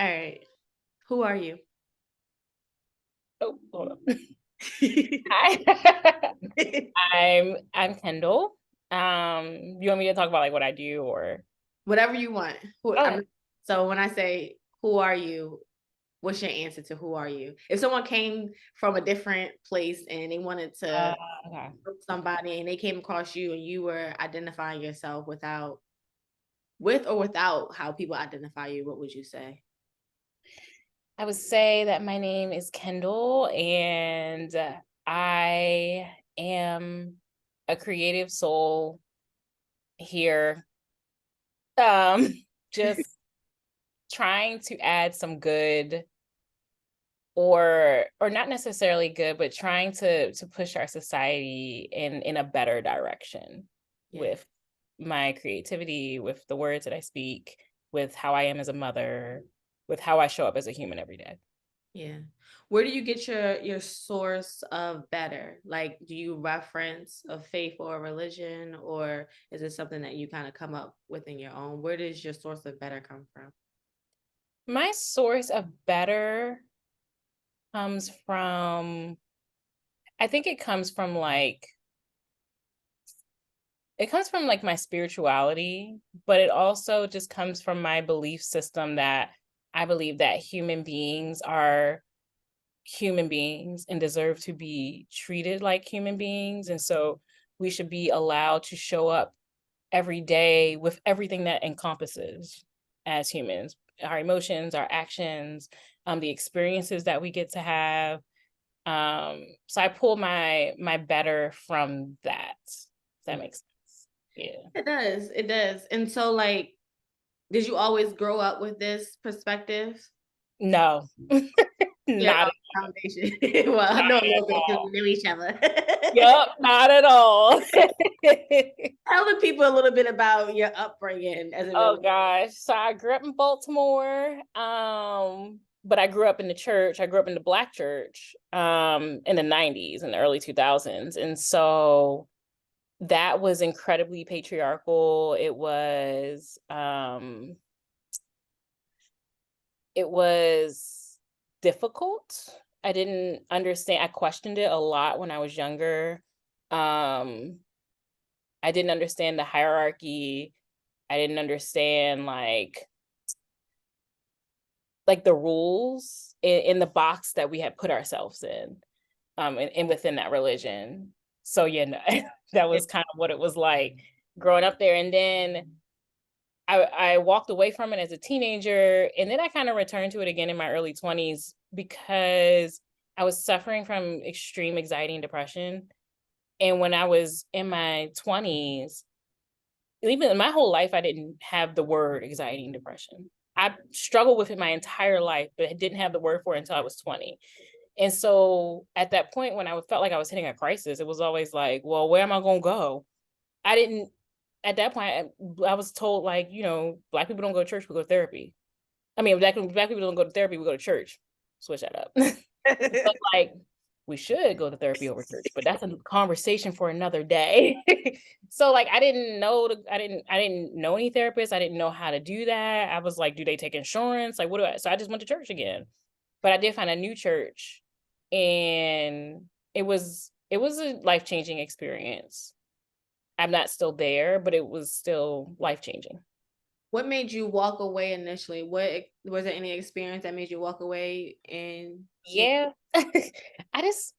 All right. Who are you? Oh, hold on. Hi. I'm Kendall. You want me to talk about like what I do or Whatever you want. okay. So when I say who are you, what's your answer to who are you? If someone came from a different place and they wanted Uh, to okay. group somebody and they came across you and you were identifying yourself without or without how people identify you, what would you say? I would say that my name is Kendall and I am a creative soul here. Just trying to add some good or not necessarily good, but trying to push our society in a better direction Yeah. with my creativity, with the words that I speak, with how I am as a mother, with how I show up as a human every day. Yeah. Where do you get your source of better? Like, do you reference a faith or a religion, or is it something that you kind of come up with in your own? Where does your source of better come from? My source of better comes from, I think it comes from like my spirituality, but it also just comes from my belief system that I believe that human beings are human beings and deserve to be treated like human beings. And so we should be allowed to show up every day with everything that encompasses as humans, our emotions, our actions, the experiences that we get to have. So I pull my better from that. If that makes sense. Yeah. It does. It does. And so, like, did you always grow up with this perspective? No. Yeah, Not at foundation. Well, I know a little bit because all. we know each other. Yep, not at all. Tell the people a little bit about your upbringing as it Oh relates. gosh. So I grew up in Baltimore. But I grew up in the church. I grew up in the Black church in the 90s and the early 2000s. And so that was incredibly patriarchal. It was difficult. I didn't understand. I questioned it a lot when I was younger. Um I didn't understand the hierarchy. I didn't understand like the rules in the box that we had put ourselves in, and within that religion. So yeah, no, that was kind of what it was like growing up there. And then I walked away from it as a teenager, and then I kind of returned to it again in my early 20s because I was suffering from extreme anxiety and depression. And when I was in my 20s, even in my whole life, I didn't have the word anxiety and depression. I struggled with it my entire life, but I didn't have the word for it until I was 20. And so at that point, when I felt like I was hitting a crisis, it was always like, well, where am I going to go? I didn't, at that point, I was told, like, Black people don't go to church, we go to therapy. I mean, black people don't go to therapy, we go to church. Switch that up. But like, we should go to therapy over church, but that's a conversation for another day. So like I didn't know any therapists. I didn't know how to do that. I was like, do they take insurance? Like, what do I so I just went to church again. But I did find a new church, and it was a life-changing experience. I'm not still there, but it was still life-changing. What made you walk away initially? What was there any experience that made you walk away and you Yeah. I just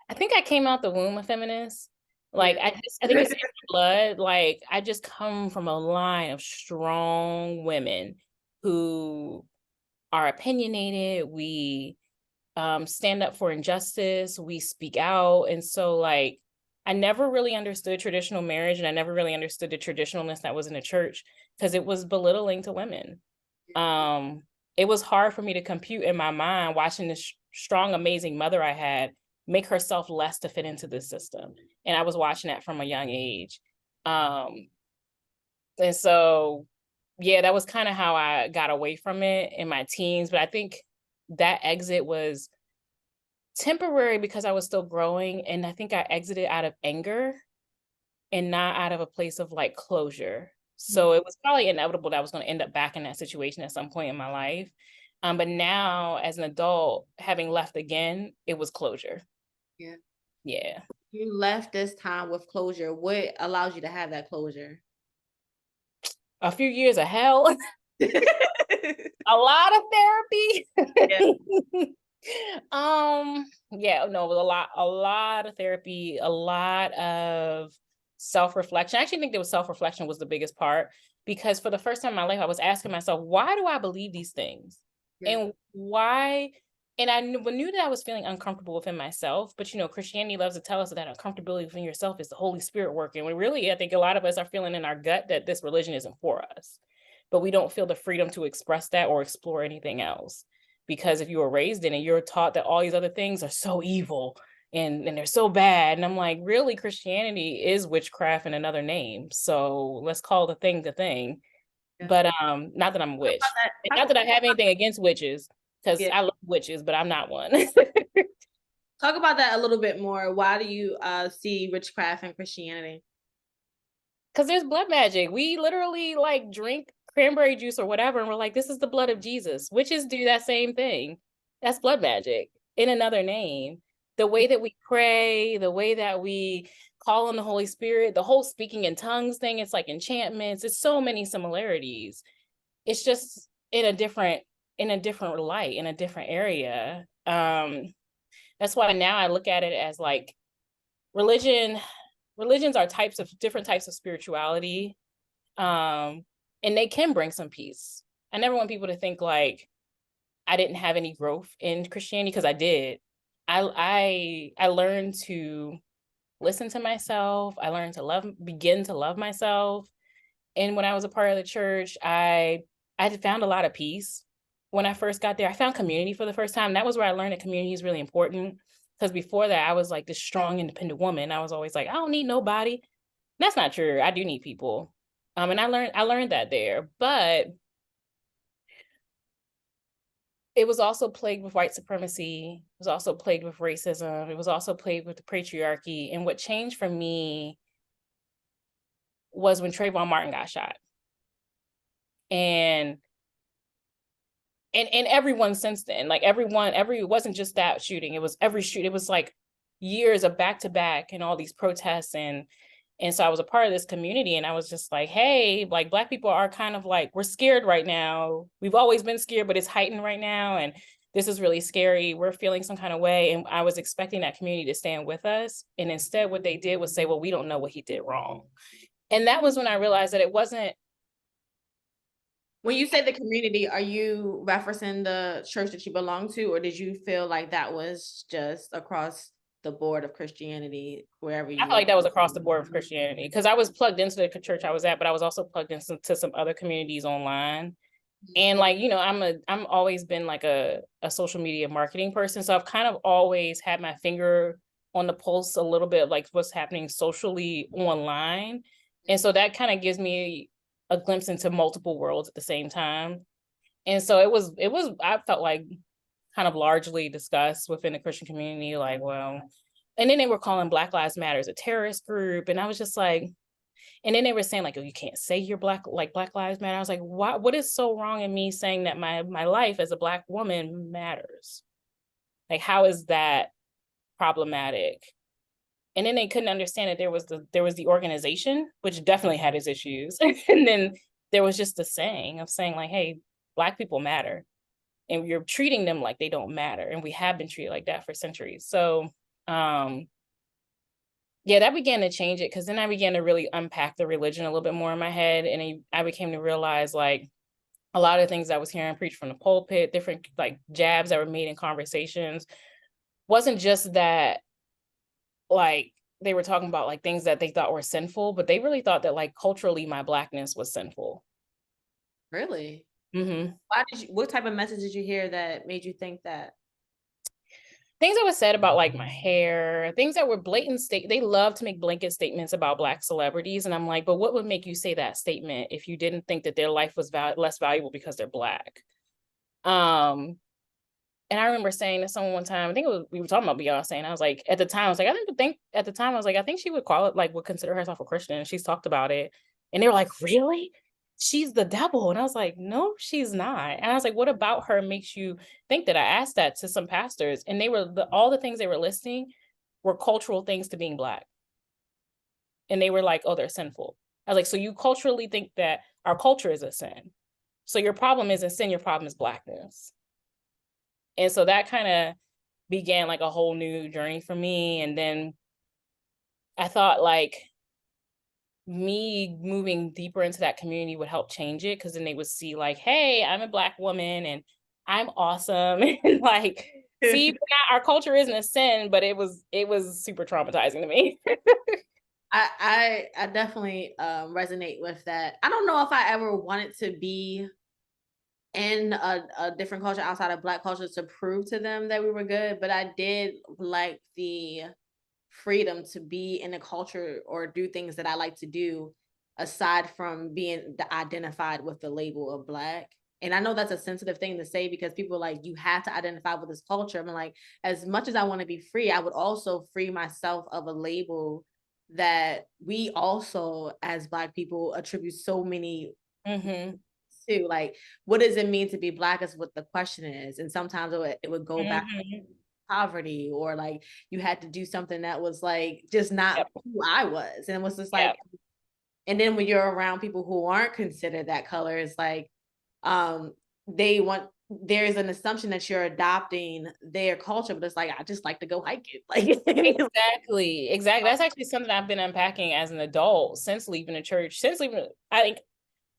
I think I came out the womb a feminist. Like, yeah. I think it's in my blood. Like, I just come from a line of strong women who are opinionated. We stand up for injustice. We speak out. And so, like, I never really understood traditional marriage, and I never really understood the traditionalness that was in the church because it was belittling to women. Um, it was hard for me to compute in my mind watching this strong, amazing mother I had make herself less to fit into the system. And I was watching that from a young age. Um, and so, yeah, that was kind of how I got away from it in my teens. But I think that exit was temporary because I was still growing. And I think I exited out of anger. and not out of a place of like closure. So it was probably inevitable that I was going to end up back in that situation at some point in my life. But now as an adult, having left again, it was closure. Yeah. Yeah. You left this time with closure. What allows you to have that closure? A few years of hell, a lot of Yeah. therapy. Yeah, no, a lot of therapy, a lot of self-reflection. I actually think that self-reflection was the biggest part, because for the first time in my life, I was asking myself, why do I believe these things? Yeah. And why? And I knew that I was feeling uncomfortable within myself, but Christianity loves to tell us that uncomfortability within yourself is the Holy Spirit working. When really, I think a lot of us are feeling in our gut that this religion isn't for us, but we don't feel the freedom to express that or explore anything else. Because if you were raised in it, you're taught that all these other things are so evil and they're so bad. And I'm like, really, Christianity is witchcraft in another name. So let's call the thing the thing. Yeah. But not that I'm a Talk about witch. that. And not that I have anything against witches, because Yeah. I love witches, but I'm not one. Talk about that a little bit more. Why do you see witchcraft in Christianity? Because there's blood magic. We literally like drink cranberry juice or whatever, and we're like, this is the blood of Jesus. Witches do that same thing. That's blood magic in another name. The way that we pray, the way that we call on the Holy Spirit, the whole speaking in tongues thing, it's like enchantments. It's so many similarities. It's just in a different light, in a different area. That's why now I look at it as like religion religions are different types of spirituality, and they can bring some peace. I never want people to think like I didn't have any growth in Christianity, because I did. I learned to listen to myself. I learned to begin to love myself. And when I was a part of the church, I had found a lot of peace. When I first got there, I found community for the first time. That was where I learned that community is really important. Because before that, I was like this strong, independent woman. I was always like, I don't need nobody. That's not true. I do need people. And I learned that there. But it was also plagued with white supremacy. It was also plagued with racism. It was also plagued with the patriarchy. And what changed for me was when Trayvon Martin got shot. And everyone since then, like it wasn't just that shooting, it was every shoot. It was like years of back to back and all these protests, and so I was a part of this community, and I was just like, hey, like Black people are kind of like, we're scared right now. We've always been scared, but it's heightened right now, and this is really scary. We're feeling some kind of way. And I was expecting that community to stand with us, and instead what they did was say, well, we don't know what he did wrong. And that was when I realized that it wasn't. When you say the community, are you referencing the church that you belong to, or did you feel like that was just across the board of Christianity wherever I you felt were? like that was across the board of Christianity, because I was plugged into the church I was at, but I was also plugged into some other communities online. And like, I'm always been like a social media marketing person. So I've kind of always had my finger on the pulse a little bit of like what's happening socially online. And so that kind of gives me a glimpse into multiple worlds at the same time. And so I felt like kind of largely discussed within the Christian community, like, well, and then they were calling Black Lives Matter a terrorist group. And I was just like, and then they were saying like, oh, you can't say you're Black, like Black Lives Matter. I was like, what is so wrong in me saying that my life as a Black woman matters? Like, how is that problematic? And then they couldn't understand that there was the organization, which definitely had its issues. And then there was just the saying of saying like, hey, Black people matter. And you're treating them like they don't matter. And we have been treated like that for centuries. So yeah, that began to change it, because then I began to really unpack the religion a little bit more in my head. And I became to realize like a lot of things I was hearing preached from the pulpit, different like jabs that were made in conversations, wasn't just that like they were talking about like things that they thought were sinful, but they really thought that like culturally my Blackness was sinful. Really? Mm-hmm. What type of message did you hear that made you think that? Things that were said about like my hair, things that were they love to make blanket statements about Black celebrities. And I'm like, but what would make you say that statement if you didn't think that their life was less valuable because they're Black? And And I remember saying to someone one time, I think we were talking about Beyonce, and I was like, at the time, I was like, at the time, I was like, I think she would call it, like, would consider herself a Christian. And she's talked about it. And they were like, really? She's the devil. And I was like, no, she's not. And I was like, what about her makes you think that? I asked that to some pastors, and they were, all the things they were listing were cultural things to being Black. And they were like, oh, they're sinful. I was like, so you culturally think that our culture is a sin. So your problem isn't sin, your problem is Blackness. And so that kind of began like a whole new journey for me. And then I thought like me moving deeper into that community would help change it, because then they would see like, hey, I'm a Black woman and I'm awesome. And like, see, our culture isn't a sin, but it was super traumatizing to me. I definitely resonate with that. I don't know if I ever wanted to be in a different culture outside of Black culture to prove to them that we were good, but I did like the freedom to be in a culture or do things that I like to do aside from being identified with the label of Black. And I know that's a sensitive thing to say because people are like, you have to identify with this culture. I'm like, as much as I want to be free, I would also free myself of a label that we also, as Black people, attribute so many Mm-hmm. to. Like, what does it mean to be Black is what the question is. And sometimes it would go back Mm-hmm. poverty, or like you had to do something that was like just not Yep. who I was. And it was just like, Yep. and then when you're around people who aren't considered that color, it's like um they want, there's an assumption that you're adopting their culture, but it's like, I just like to go hike it. Like Exactly. Exactly. That's actually something I've been unpacking as an adult since leaving the church, I think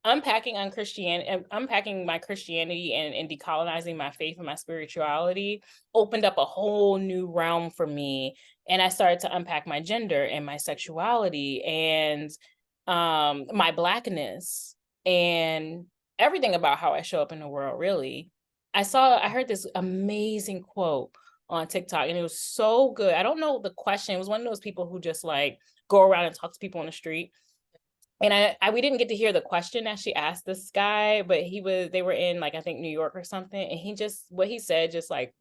unpacking on Christianity, unpacking my Christianity and decolonizing my faith and my spirituality opened up a whole new realm for me. And I started to unpack my gender and my sexuality and my Blackness and everything about how I show up in the world, really. I heard this amazing quote on TikTok and it was so good. I don't know the question. It was one of those people who just like go around and talk to people on the street. And we didn't get to hear the question that she asked this guy, but they were in like, I think New York or something. And what he said just like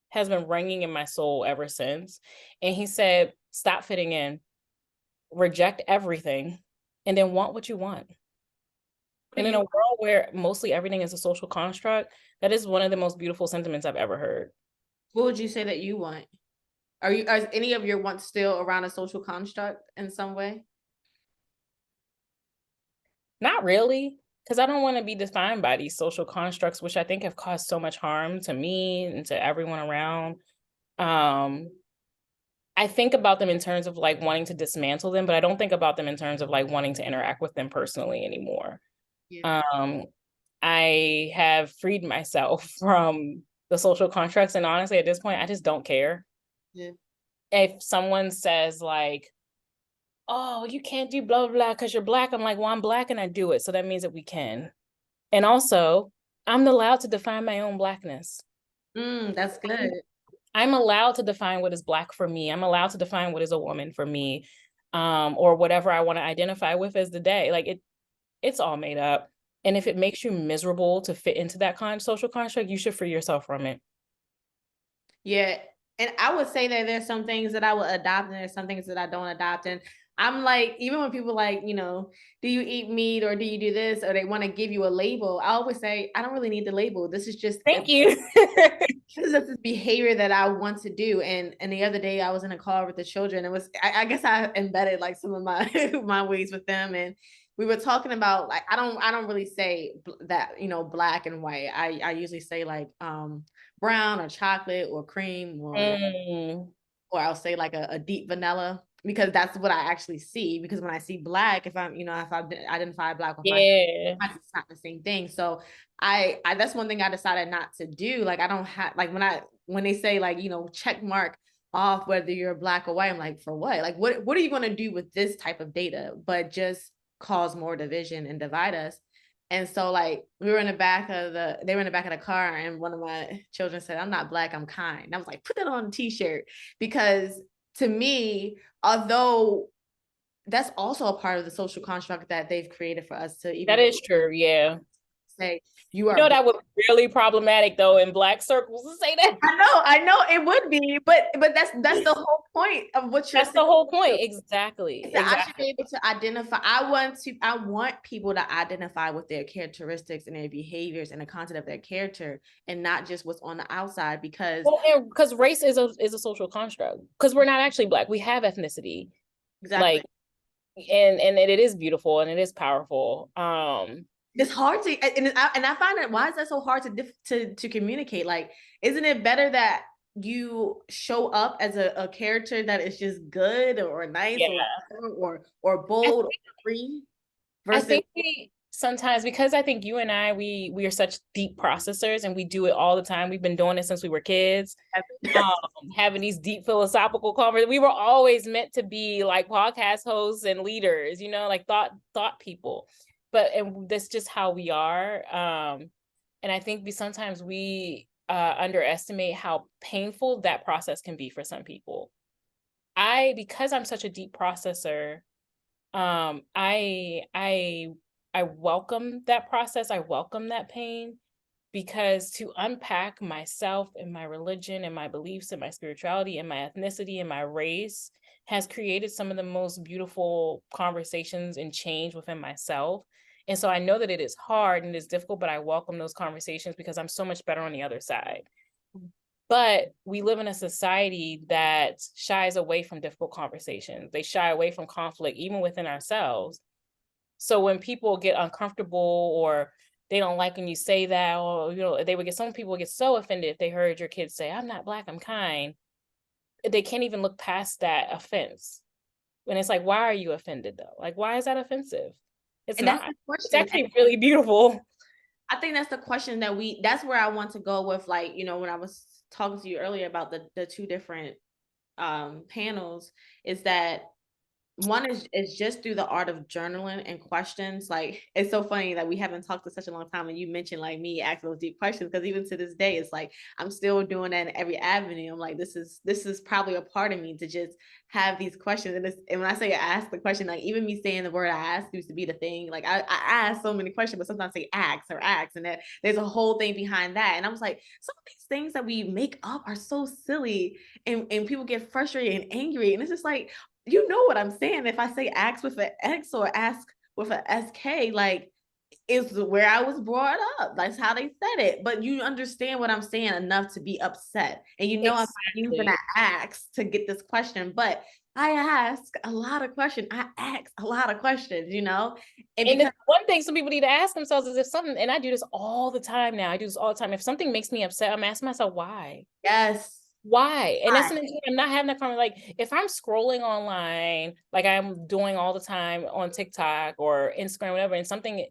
has been ringing in my soul ever since. And he said, stop fitting in, reject everything, and then want what you want. do And in you, a world where mostly everything is a social construct, that is one of the most beautiful sentiments I've ever heard. what would you say that you want? Are any of your wants still around a social construct in some way? Not really, because I don't want to be defined by these social constructs, which I think have caused so much harm to me and to everyone around. Um, I think about them in terms of like wanting to dismantle them, but I don't think about them in terms of like wanting to interact with them personally anymore. Yeah. Um, I have freed myself from the social constructs, and honestly, at this point, I just don't care. Yeah. If someone says like, "Oh, you can't do blah blah blah because you're Black," I'm like, "Well, I'm Black and I do it, so that means that we can." And also, I'm allowed to define my own Blackness. That's good. I'm allowed to define what is Black for me. I'm allowed to define what is a woman for me, or whatever I want to identify with as the day. Like it's all made up. And if it makes you miserable to fit into that social construct, you should free yourself from it. Yeah. And I would say that there's some things that I would adopt and there's some things that I don't adopt. And I'm like, even when people like, do you eat meat or do you do this? Or they want to give you a label. I always say, I don't really need the label. This is just Thank you. this is behavior that I want to do. And the other day I was in a car with the children. It was, I guess I embedded like some of my my ways with them. And we were talking about like, I don't really say that, black and white. I usually say like brown or chocolate or cream Mm, or I'll say like a deep vanilla because that's what I actually see. Because when I see black, if I identify black with my, yeah. it's not the same thing. So I that's one thing I decided not to do. Like I don't have like when they say like check mark off whether you're black or white, I'm like, for what? Like what are you going to do with this type of data? But just cause more division and divide us. And so like they were in the back of the car and one of my children said, I'm not black, I'm kind. And I was like, put that on a t-shirt because to me, although that's also a part of the social construct that they've created for us to That even is true. Yeah. say you You are know, black. that would be really problematic though in Black circles to say that. I know it would be, but that's the whole point of what you're That's saying. the whole point. Exactly. Is that I should Exactly. be able to identify. I want people to identify with their characteristics and their behaviors and the content of their character, and not just what's on the outside. Because Well, because race is a social construct. Because we're not actually Black. We have ethnicity. exactly, Like, and it is beautiful and it is powerful. it's hard to, and I find that, why is that so hard to communicate? Like, isn't it better that you show up as a character that is just good or nice Yeah. or I bold or free I versus think we sometimes, because I think you and I, we are such deep processors and we do it all the time. We've been doing it since we were kids. um Having these deep philosophical conversations. We were always meant to be like podcast hosts and leaders, you know, like thought people. But and that's just how we are. And I think sometimes we underestimate how painful that process can be for some people. Because I'm such a deep processor, um i i I welcome that process. I welcome that pain, because to unpack myself and my religion and my beliefs and my spirituality and my ethnicity and my race has created some of the most beautiful conversations and change within myself. And so I know that it is hard and it's difficult, but I welcome those conversations because I'm so much better on the other side. But we live in a society that shies away from difficult conversations. They shy away from conflict, even within ourselves. So when people get uncomfortable or they don't like when you say that, or, you know, some people would get so offended if they heard your kids say, I'm not Black, I'm kind. They can't even look past that offense. When it's like, why are you offended though? Like, why is that offensive? It's and that's not. the It's question. actually really beautiful. I think that's the question that's where I want to go with, like, when I was talking to you earlier about the two different panels, is that one is just through the art of journaling and questions. Like, it's so funny that we haven't talked for such a long time, and you mentioned like me asking those deep questions, because even to this day it's like I'm still doing that in every avenue. I'm like, this is probably a part of me to just have these questions. And when I say ask the question, like even me saying the word I ask used to be the thing. Like I ask so many questions, but sometimes I say ask, and that there's a whole thing behind that. And I was like, some of these things that we make up are so silly, and people get frustrated and angry, and it's just like, you know what I'm saying. If I say ask with an X or ask with an SK, like, is where I was brought up. That's how they said it. But you understand what I'm saying enough to be upset. And I'm not using Exactly. that ask to get this question, but I ask a lot of questions. I ask a lot of questions, And And because the one thing some people need to ask themselves is, if something, and I do this all the time now, I do this all the time. If something makes me upset, I'm asking myself, why? yes, Why? And that's I, something I'm not having that conversation. Like, if I'm scrolling online, like I'm doing all the time on TikTok or Instagram, whatever, and something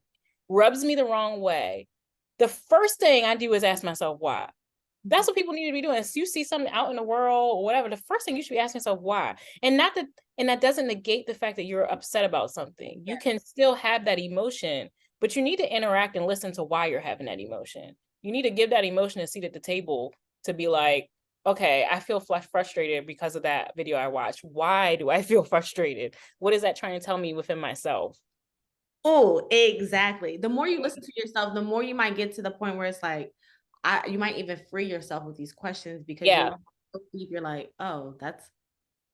rubs me the wrong way, the first thing I do is ask myself, why? That's what people need to be doing. If you see something out in the world or whatever, the first thing you should be asking yourself, why? And not that, and that doesn't negate the fact that you're upset about something. You can still have that emotion, but you need to interact and listen to why you're having that emotion. You need to give that emotion a seat at the table to be like, okay, I feel frustrated because of that video I watched. Why do I feel frustrated? What is that trying to tell me within myself? oh, exactly. The more you listen to yourself, the more you might get to the point where it's like, you might even free yourself with these questions, because Yeah. you're like, oh,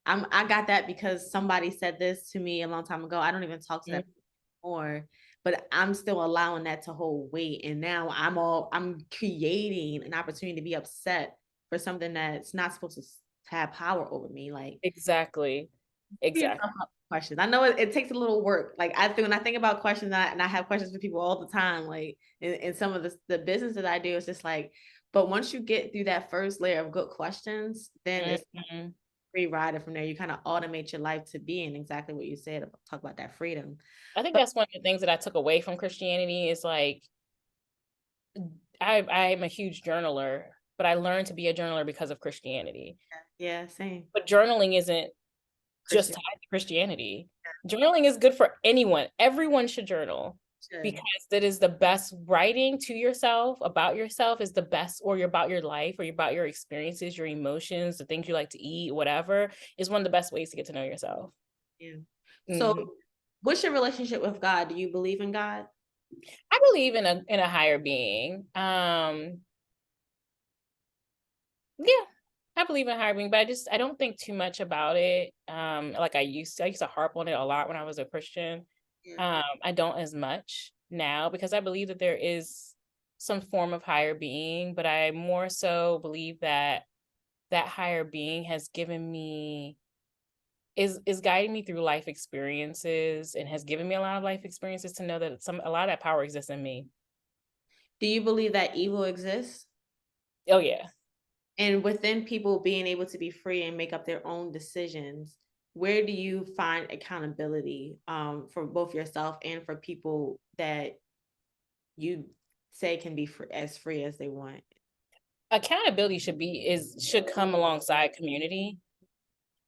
I got that because somebody said this to me a long time ago. I don't even talk to that more, but I'm still allowing that to hold weight. And now I'm creating an opportunity to be upset for something that's not supposed to have power over me. Like, Exactly. Exactly. questions. I know it takes a little work. Like when I think about questions, and I have questions for people all the time. Like in some of the business that I do, it's just like, but once you get through that first layer of good questions, then it's Mm-hmm. free rider from there. You kind of automate your life to be in exactly what you said. Talk about that freedom. I think But that's one of the things that I took away from Christianity is like, I'm a huge journaler, but I learned to be a journaler because of Christianity. yeah, same. But journaling isn't just Christian tied to Christianity. Journaling is good for anyone. Everyone should journal, should. because that is the best. Writing to yourself about yourself is the best, or you're about your life, or you're about your experiences, your emotions, the things you like to eat, whatever, is one of the best ways to get to know yourself. Yeah. So Mm-hmm. what's your relationship with God? Do you believe in God? I believe in a higher being. Yeah, I believe in higher being, but I don't think too much about it. Like I used to harp on it a lot when I was a Christian. Yeah. I don't as much now because I believe that there is some form of higher being, but I more so believe that that higher being has given me is guiding me through life experiences and has given me a lot of life experiences to know that a lot of that power exists in me. Do you believe that evil exists? Oh yeah. And within people being able to be free and make up their own decisions, where do you find accountability for both yourself and for people that you say can be as free as they want? Accountability should come alongside community.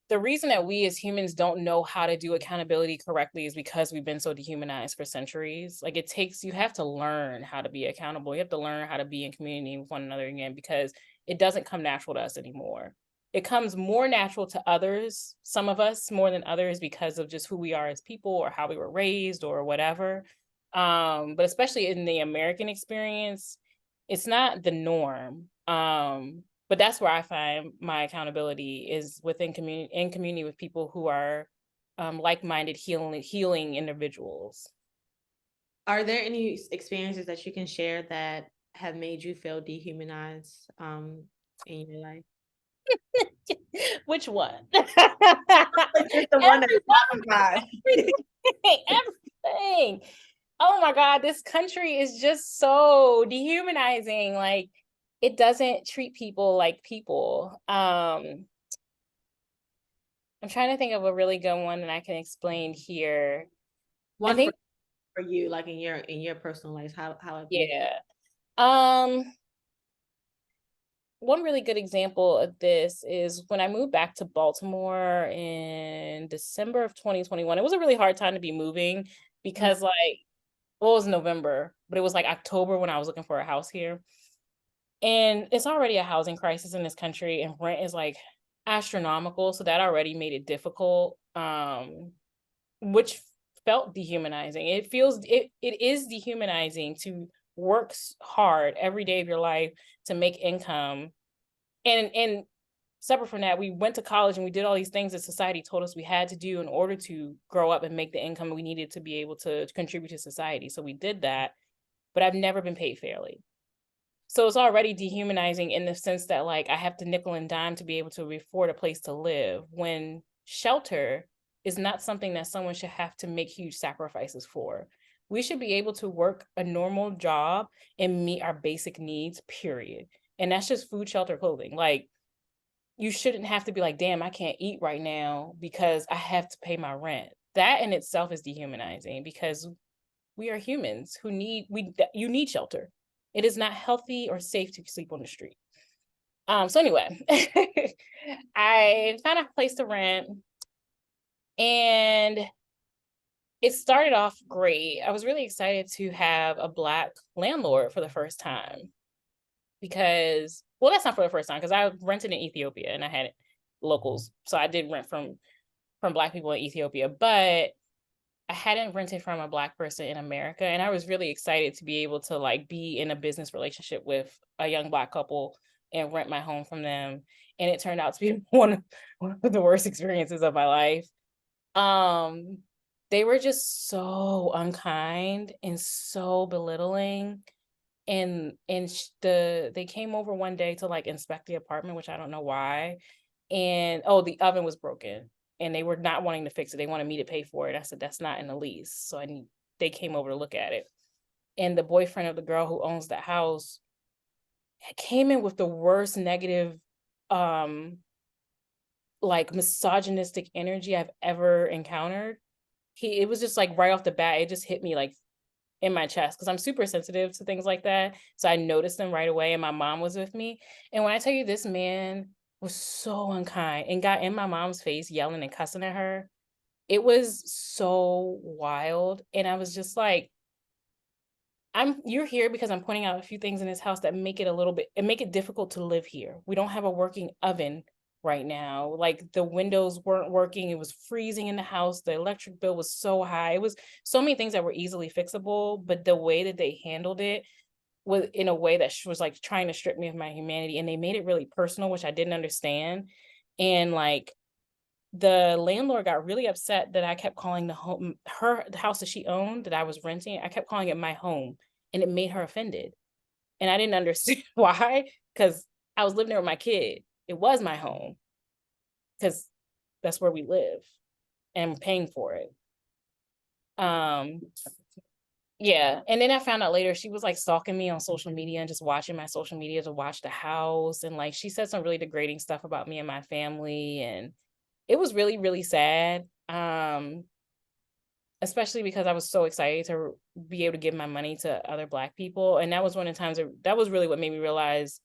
The reason that we as humans don't know how to do accountability correctly is because we've been so dehumanized for centuries. Like you have to learn how to be accountable. You have to learn how to be in community with one another again because it doesn't come natural to us anymore. It comes more natural to others, some of us more than others because of just who we are as people or how we were raised or whatever. But especially in the American experience, it's not the norm. But that's where I find my accountability is within community with people who are like-minded healing individuals. Are there any experiences that you can share that have made you feel dehumanized in your life? Which one? Like, just the one that Everyone, popped in my everything, everything. Oh my God, this country is just so dehumanizing. Like it doesn't treat people like people. I'm trying to think of a really good one that I can explain here. I one think, for you, like in your personal life. How have you? yeah. Um, One really good example of this is when I moved back to Baltimore in December of 2021. It was a really hard time to be moving Mhm. because well, it was November, but it was like October when I was looking for a house here. And it's already a housing crisis in this country and rent is like astronomical, so that already made it difficult. Which felt dehumanizing. It is dehumanizing to work hard every day of your life to make income. And separate from that, we went to college and we did all these things that society told us we had to do in order to grow up and make the income we needed to be able to contribute to society. So we did that, but I've never been paid fairly. So it's already dehumanizing in the sense that like I have to nickel and dime to be able to afford a place to live when shelter is not something that someone should have to make huge sacrifices for. We should be able to work a normal job and meet our basic needs, period. And that's just food, shelter, clothing. Like you shouldn't have to be like, damn, I can't eat right now because I have to pay my rent. That in itself is dehumanizing because we are humans who you need shelter. It is not healthy or safe to sleep on the street. So anyway, I found a place to rent and it started off great. I was really excited to have a Black landlord for the first time because, well, that's not for the first time because I rented in Ethiopia and I had locals. So I did rent from Black people in Ethiopia, but I hadn't rented from a Black person in America, and I was really excited to be able to like be in a business relationship with a young Black couple and rent my home from them. And it turned out to be one of the worst experiences of my life. Um, they were just so unkind and so belittling. They came over one day to like inspect the apartment, which I don't know why. And oh, the oven was broken and they were not wanting to fix it. They wanted me to pay for it. I said, that's not in the lease. So they came over to look at it. And the boyfriend of the girl who owns the house came in with the worst negative, um, like misogynistic energy I've ever encountered. It was just like right off the bat, it just hit me like in my chest because I'm super sensitive to things like that. So I noticed them right away, and my mom was with me. And when I tell you this man was so unkind and got in my mom's face, yelling and cussing at her, it was so wild. And I was just like, you're here because I'm pointing out a few things in this house that make it a little bit and make it difficult to live here. We don't have a working oven right now. Like the windows weren't working, it was freezing in the house, the electric bill was so high. It was so many things that were easily fixable, but the way that they handled it was in a way that was like trying to strip me of my humanity, and they made it really personal, which I didn't understand. And like the landlord got really upset that I kept calling the house that she owned that I was renting, I kept calling it my home, and it made her offended. And I didn't understand why, because I was living there with my kid. It was my home because that's where we live and I'm paying for it. Um, yeah. And then I found out later she was like stalking me on social media and just watching my social media to watch the house. And like she said some really degrading stuff about me and my family. And it was really, really sad. Especially because I was so excited to be able to give my money to other Black people. And that was one of the times that was really what made me realize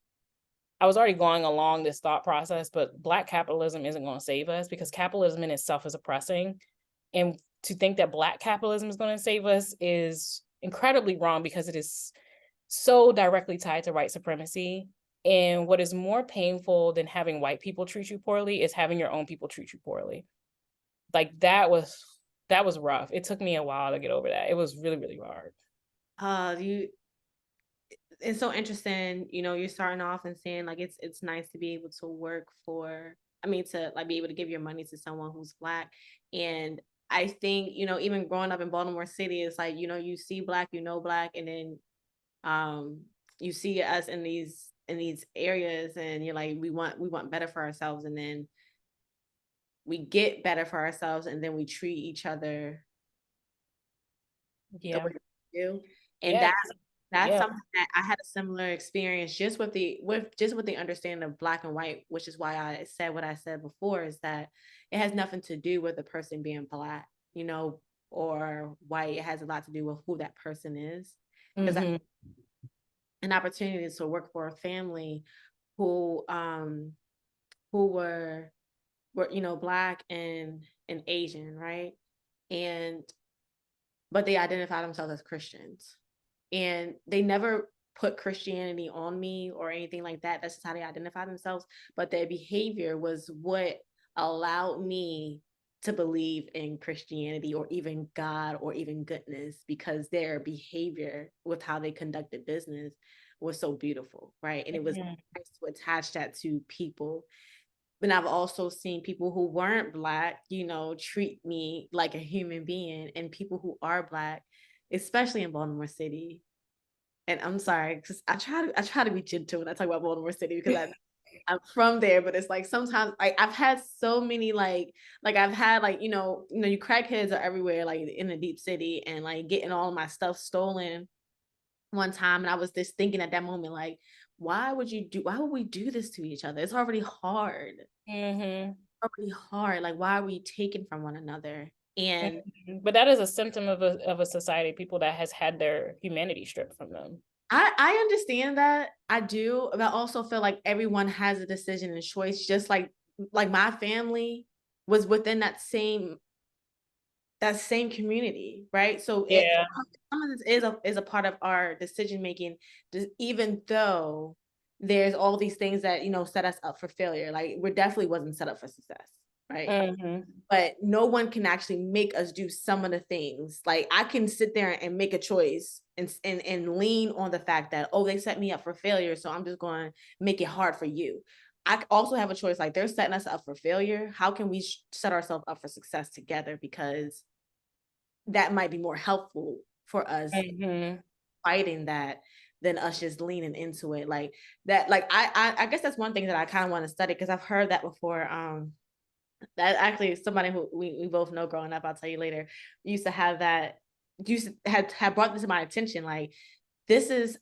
I was already going along this thought process, but Black capitalism isn't going to save us because capitalism in itself is oppressing. And to think that Black capitalism is going to save us is incredibly wrong because it is so directly tied to white supremacy. And what is more painful than having white people treat you poorly is having your own people treat you poorly. Like that was rough. It took me a while to get over that. It was really, really hard. You it's so interesting, you're starting off and saying like it's nice to be able to work for, I mean, to like be able to give your money to someone who's Black. And I think, even growing up in Baltimore City, it's like, you see Black, Black, and then um you see us in these areas and you're like, we want better for ourselves, and then we get better for ourselves and then we treat each other the Yeah. way we do. And Yeah. that's Yeah. something that I had a similar experience just with the understanding of Black and white, which is why I said what I said before, is that it has nothing to do with the person being Black, or white. It has a lot to do with who that person is. Because Hmm. an opportunity to work for a family who who were Black and Asian, right? And but they identify themselves as Christians. And they never put Christianity on me or anything like that. That's just how they identify themselves. But their behavior was what allowed me to believe in Christianity or even God or even goodness, because their behavior with how they conducted business was so beautiful, right? And it was Hmm. nice to attach that to people. But I've also seen people who weren't Black, treat me like a human being, and people who are Black, especially in Baltimore City. And I'm sorry, because I try to be gentle when I talk about Baltimore City, because I'm from there, but it's like sometimes I've had so many like I've had like you crackheads are everywhere, like in the deep city, and like getting all my stuff stolen one time. And I was just thinking at that moment, like, why would we do this to each other? It's Hmm. already hard. Like, why are we taking from one another? And But that is a symptom of a society, people that has had their humanity stripped from them. I understand that. I do, but I also feel like everyone has a decision and choice, just like my family was within that same community, right? So Yeah. some of this is a part of our decision making, even though there's all these things that set us up for failure. Like, we definitely wasn't set up for success, right? Hmm. But no one can actually make us do some of the things. Like, I can sit there and make a choice and lean on the fact that, oh, they set me up for failure, so I'm just going to make it hard for you. I also have a choice, like, they're setting us up for failure. How can we set ourselves up for success together? Because that might be more helpful for us Hmm. fighting that than us just leaning into it. Like that, like I guess that's one thing that I kind of want to study, because I've heard that before. That actually somebody who we both know growing up, I'll tell you later, used to have that, had brought this to my attention. Like, this is,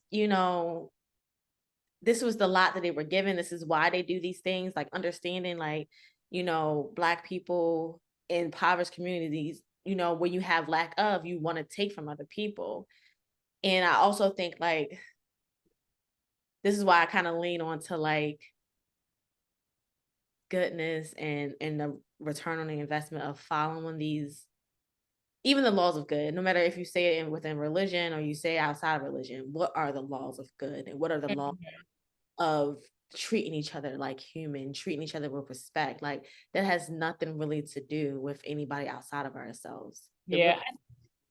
this was the lot that they were given. This is why they do these things. Like, understanding, like, Black people in impoverished communities, when you have lack of, you want to take from other people. And I also think, like, this is why I kind of lean on to like goodness and the return on the investment of following these, even the laws of good. No matter if you say it within religion or you say it outside of religion, what are the laws of good and what are the laws of treating each other like human, treating each other with respect. Like that has nothing really to do with anybody outside of ourselves. It Yeah, really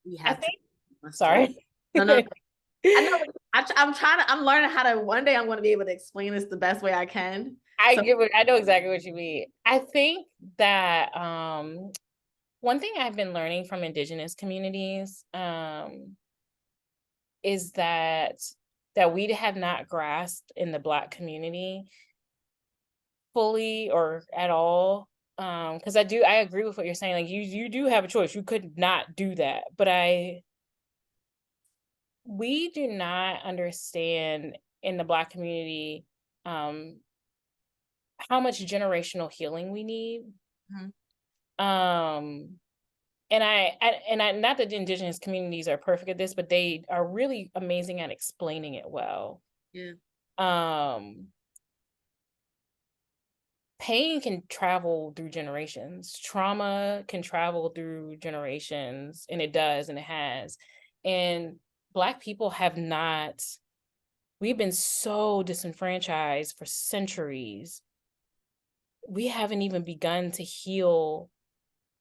we I have to think, us to. sorry. No, no, I know. I'm trying to. I'm learning how to. One day, I'm going to be able to explain this the best way I can. So, I know exactly what you mean. I think that one thing I've been learning from indigenous communities is that we have not grasped in the Black community fully or at all. Because I agree with what you're saying. Like you do have a choice. You could not do that. But we do not understand in the Black community um how much generational healing we need. mhm, Um and I not that indigenous communities are perfect at this, but they are really amazing at explaining it well. yeah, Um Pain can travel through generations. Trauma can travel through generations, and it does, and it has. And Black people have not, we've been so disenfranchised for centuries. We haven't even begun to heal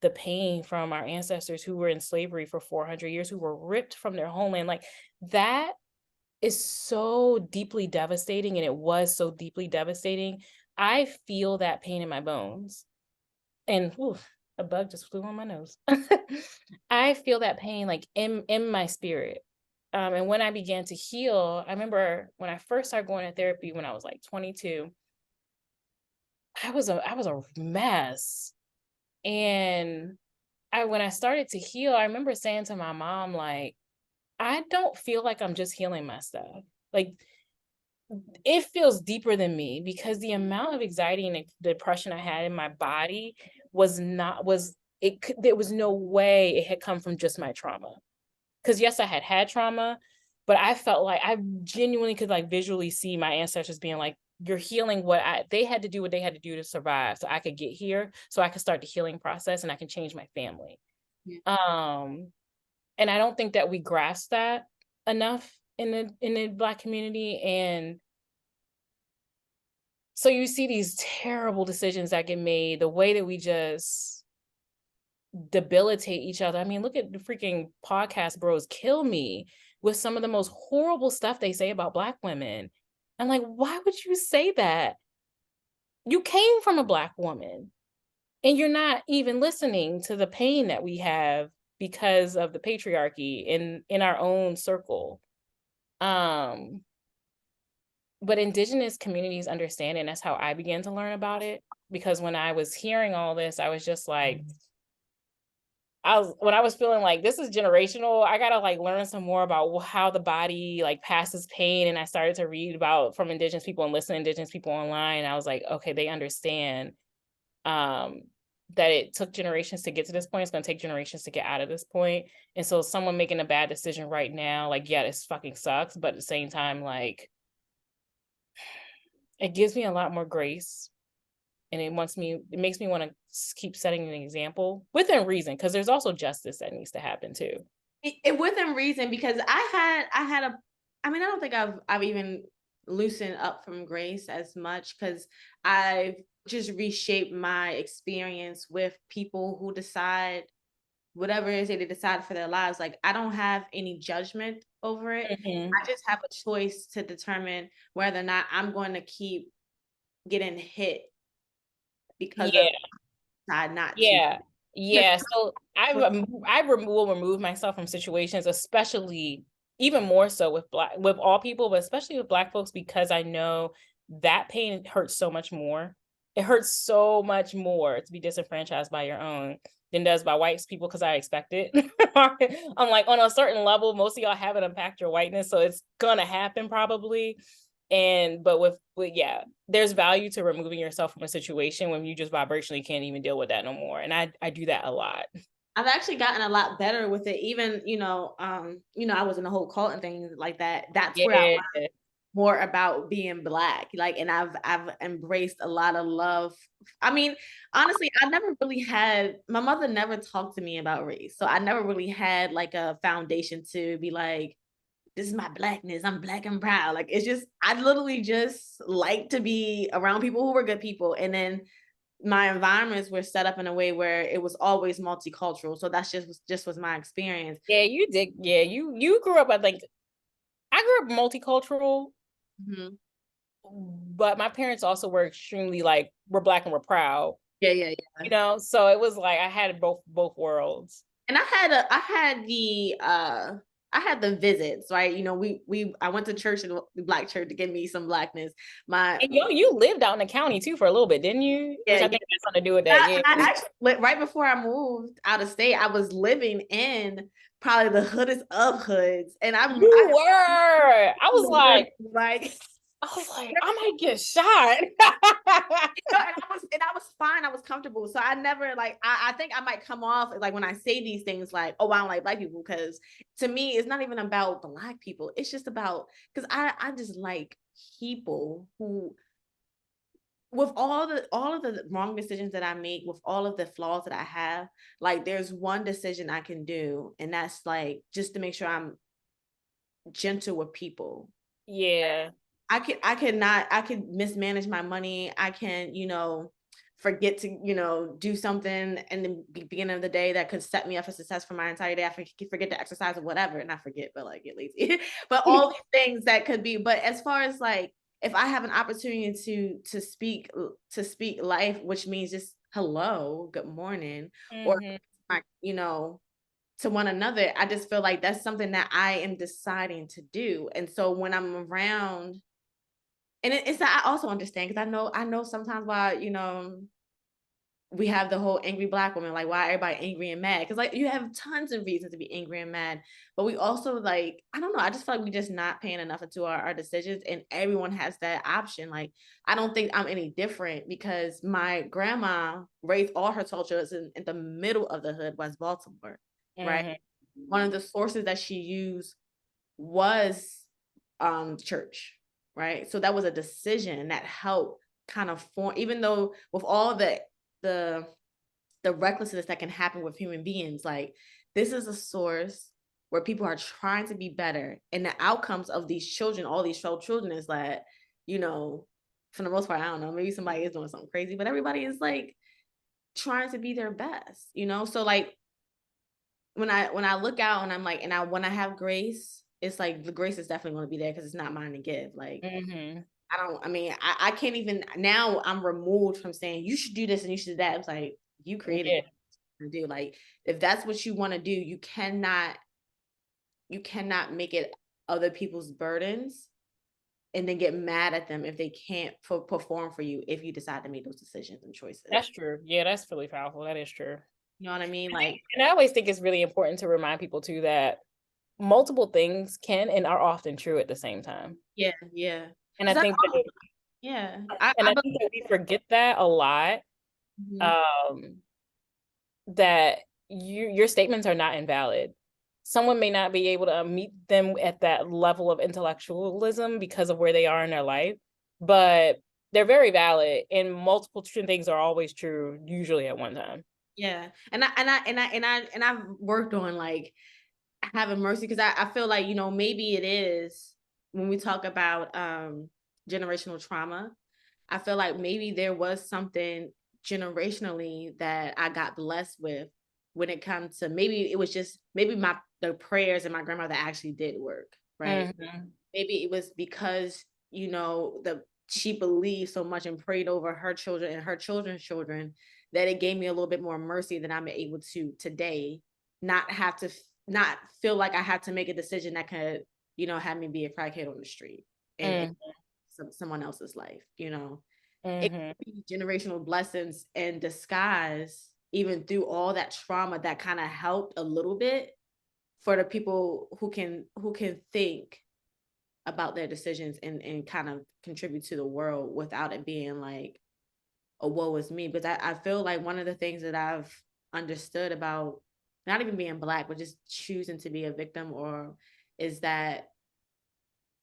the pain from our ancestors who were in slavery for 400 years, who were ripped from their homeland. Like that is so deeply devastating, and it was so deeply devastating. I feel that pain in my bones. And oof, a bug just flew on my nose. I feel that pain like in my spirit. And when I began to heal, I remember when I first started going to therapy when I was like 22, I was a mess. And when I started to heal, I remember saying to my mom, like, I don't feel like I'm just healing my stuff. Like it feels deeper than me because the amount of anxiety and depression I had in my body was not was it could, there was no way it had come from just my trauma. Because yes, I had trauma, but I felt like I genuinely could like visually see my ancestors being like, you're healing they had to do what they had to do to survive so I could get here, so I could start the healing process and I can change my family. yeah. um and I don't think that we grasp that enough in the Black community. And so you see these terrible decisions that get made, the way that we just debilitate each other. I mean, look at the freaking podcast bros kill me with some of the most horrible stuff they say about Black women. I'm like, why would you say that? You came from a Black woman and you're not even listening to the pain that we have because of the patriarchy in our own circle. Um, but indigenous communities understand it, and that's how I began to learn about it. Because when I was hearing all this, I was just like, when I was feeling like this is generational, I gotta like learn some more about how the body like passes pain. And I started to read about from indigenous people and listen to indigenous people online. And I was like, okay, they understand um that it took generations to get to this point. It's gonna take generations to get out of this point. And so someone making a bad decision right now, like, yeah, this fucking sucks. But at the same time, like it gives me a lot more grace, and it makes me want to keep setting an example within reason, because there's also justice that needs to happen too. It within reason because I had a. I mean, I don't think I've even loosened up from grace as much because I've just reshaped my experience with people who decide whatever it is that they decide for their lives. Like I don't have any judgment over it. Mhm. I just have a choice to determine whether or not I'm going to keep getting hit because of Yeah, decide not to. yeah, Because yeah. So will remove myself from situations, especially even more so with all people, but especially with Black folks, because I know that pain hurts so much more. It hurts so much more to be disenfranchised by your own than does by white people, because I expect it. I'm like, on a certain level, most of y'all haven't unpacked your whiteness, so it's gonna happen probably. And but with yeah, there's value to removing yourself from a situation when you just vibrationally can't even deal with that no more. And I do that a lot. I've actually gotten a lot better with it. Even, I was in the whole cult and things like that. That's where I Yeah. more about being Black, like, and I've embraced a lot of love. I mean, honestly, I never really had my mother never talked to me about race, so I never really had like a foundation to be like, this is my blackness. I'm black and proud. Like it's just I literally just like to be around people who were good people. And then my environments were set up in a way where it was always multicultural. So that's just was my experience. Yeah, you did. Yeah, you grew up, I think I grew up multicultural, Mhm. but my parents also were extremely like, we're black and we're proud, Yeah, yeah, yeah. you know? So it was like I had both worlds. And I had the visits, right? You know, we I went to church and the black church to give me some blackness. My And you lived out in the county too for a little bit, didn't you? Which Yeah, I yeah. think has something to do with that. Yeah. I actually right before I moved out of state, I was living in probably the hoodest of hoods, and You were. like I was like, I might get shot. and I was fine. I was comfortable. So I never like I think I might come off like when I say these things like, oh, I don't like black people, because to me it's not even about black people. It's just about because I just like people who with all of the wrong decisions that I make, with all of the flaws that I have, like there's one decision I can do, and that's like just to make sure I'm gentle with people. Yeah. I could mismanage my money. I can, forget to, do something in the beginning of the day that could set me up for success for my entire day. I forget to exercise or whatever. Not forget, but like get lazy. But all these things that could be, but as far as like if I have an opportunity to speak life, which means just hello, good morning, or Hmm. to one another, I just feel like that's something that I am deciding to do. And so when I'm around and it's that I also understand because I know sometimes why, we have the whole angry black woman, like why everybody angry and mad. Cause like you have tons of reasons to be angry and mad. But we also like, I don't know, I just feel like we just not paying enough into our decisions. And everyone has that option. Like I don't think I'm any different because my grandma raised all her children in the middle of the hood, West Baltimore, right? Hmm. One of the sources that she used was church, right? So that was a decision that helped kind of form, even though with all the the recklessness that can happen with human beings, like this is a source where people are trying to be better, and the outcomes of these children, all these 12 children, is that you know for the most part, I don't know, maybe somebody is doing something crazy, but everybody is like trying to be their best, so like when I look out and I'm like, and I when I have grace, it's like the grace is definitely going to be there because it's not mine to give. Like Hmm. I don't. I mean, I can't even now. I'm removed from saying you should do this and you should do that. It's like you created Yeah, to do. Like if that's what you want to do, you cannot make it other people's burdens and then get mad at them if they can't perform for you if you decide to make those decisions and choices. that's true. Yeah, that's really powerful. That is true. You know what I mean? Like And I always think it's really important to remind people too that multiple things can and are often true at the same time. yeah, yeah. And I Because think that yeah, and I think that we forget that a lot. believe. Um, that your statements are not invalid. Someone may not be able to meet them at that level of intellectualism because of where they are in their life, but they're very valid, and multiple true things are always true, usually at one time. Yeah. And I've worked on like having mercy because I feel like, maybe it is when we talk about generational trauma, I feel like maybe there was something generationally that I got blessed with when it comes to maybe it was just maybe the prayers and my grandmother actually did work, right? Hmm. Maybe it was because, the she believed so much and prayed over her children and her children's children that it gave me a little bit more mercy than I'm able to today, not have to not feel like I had to make a decision that could, have me be a crackhead on the street and Hmm. someone else's life, it Hmm. could be generational blessings in disguise, even through all that trauma that kind of helped a little bit for the people who can think about their decisions and kind of contribute to the world without it being like a woe is me. Because I feel like one of the things that I've understood about not even being black, but just choosing to be a victim or is that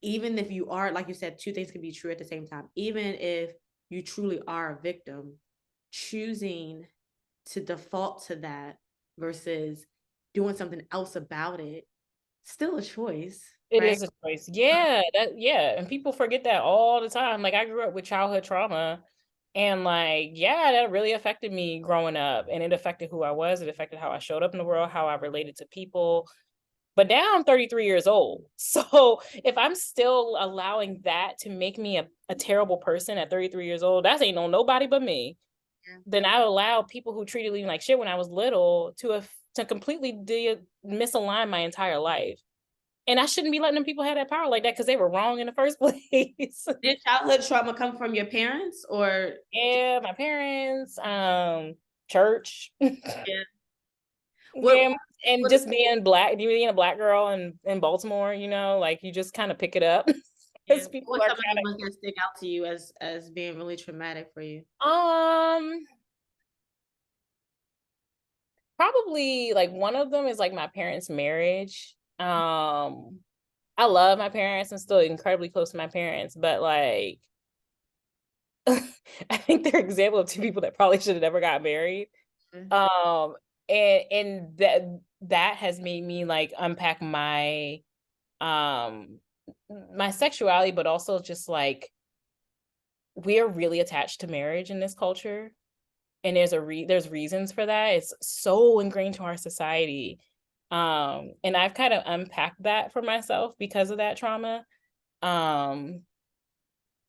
even if you are, like you said, two things can be true at the same time. Even if you truly are a victim, choosing to default to that versus doing something else about it Still a choice, It right? is a choice. Yeah, yeah, and people forget that all the time. Like, I grew up with childhood trauma, and, like, yeah, that really affected me growing up, and it affected who I was, it affected how I showed up in the world, how I related to people. But now I'm 33 years old. So, if I'm still allowing that to make me a terrible person at 33 years old, that ain't on nobody but me. Yeah. Then I allow people who treated me like shit when I was little to completely misalign my entire life. And I shouldn't be letting them people have that power like that because they were wrong in the first place. Did childhood trauma come from your parents or Yeah, my parents, church. yeah. Yeah, and What just being a black girl in Baltimore, like, you just kinda pick it up yeah, as people what's are some of the kinda ones that stick out to you as being really traumatic for you? um, probably, like, one of them is, like, my parents' marriage. I love my parents, I'm still incredibly close to my parents, but, like, I think they're an example of 2 people that probably should have never got married. Mm, Um, and that has made me, like, unpack um, my sexuality, but also just, like, we're really attached to marriage in this culture, and there's reasons for that. It's so ingrained to our society. And I've kind of unpacked that for myself because of that trauma. Um,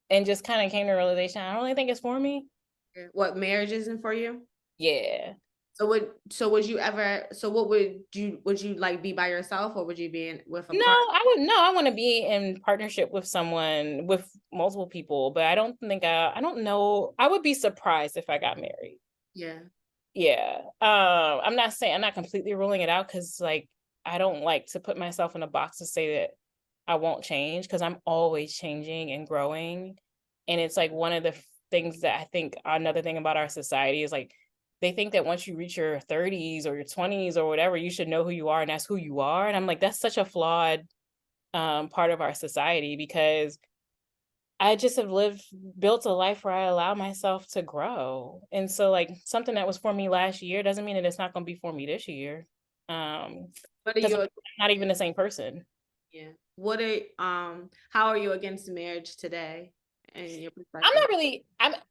and just kind of came to the realization I don't really think it's for me. yeah. What marriage isn't for you? Yeah. Would you ever what would you like be by yourself or would you be in with a No, partner? I would no, I want to be in partnership with someone with multiple people, but I don't know. I would be surprised if I got married. Yeah. Yeah. I'm not completely ruling it out because, like, I don't like to put myself in a box to say that I won't change because I'm always changing and growing. And it's like one of the things that I think another thing about our society is, like, they think that once you reach your 30s or your 20s or whatever, you should know who you are and that's who you are. And I'm like, that's such a flawed part of our society because I just have built a life where I allow myself to grow. And so, like, something that was for me last year doesn't mean that it's not gonna be for me this year. What are Because I'm you not even the same person. yeah. What are how are you against marriage today in your I'm perspective? not really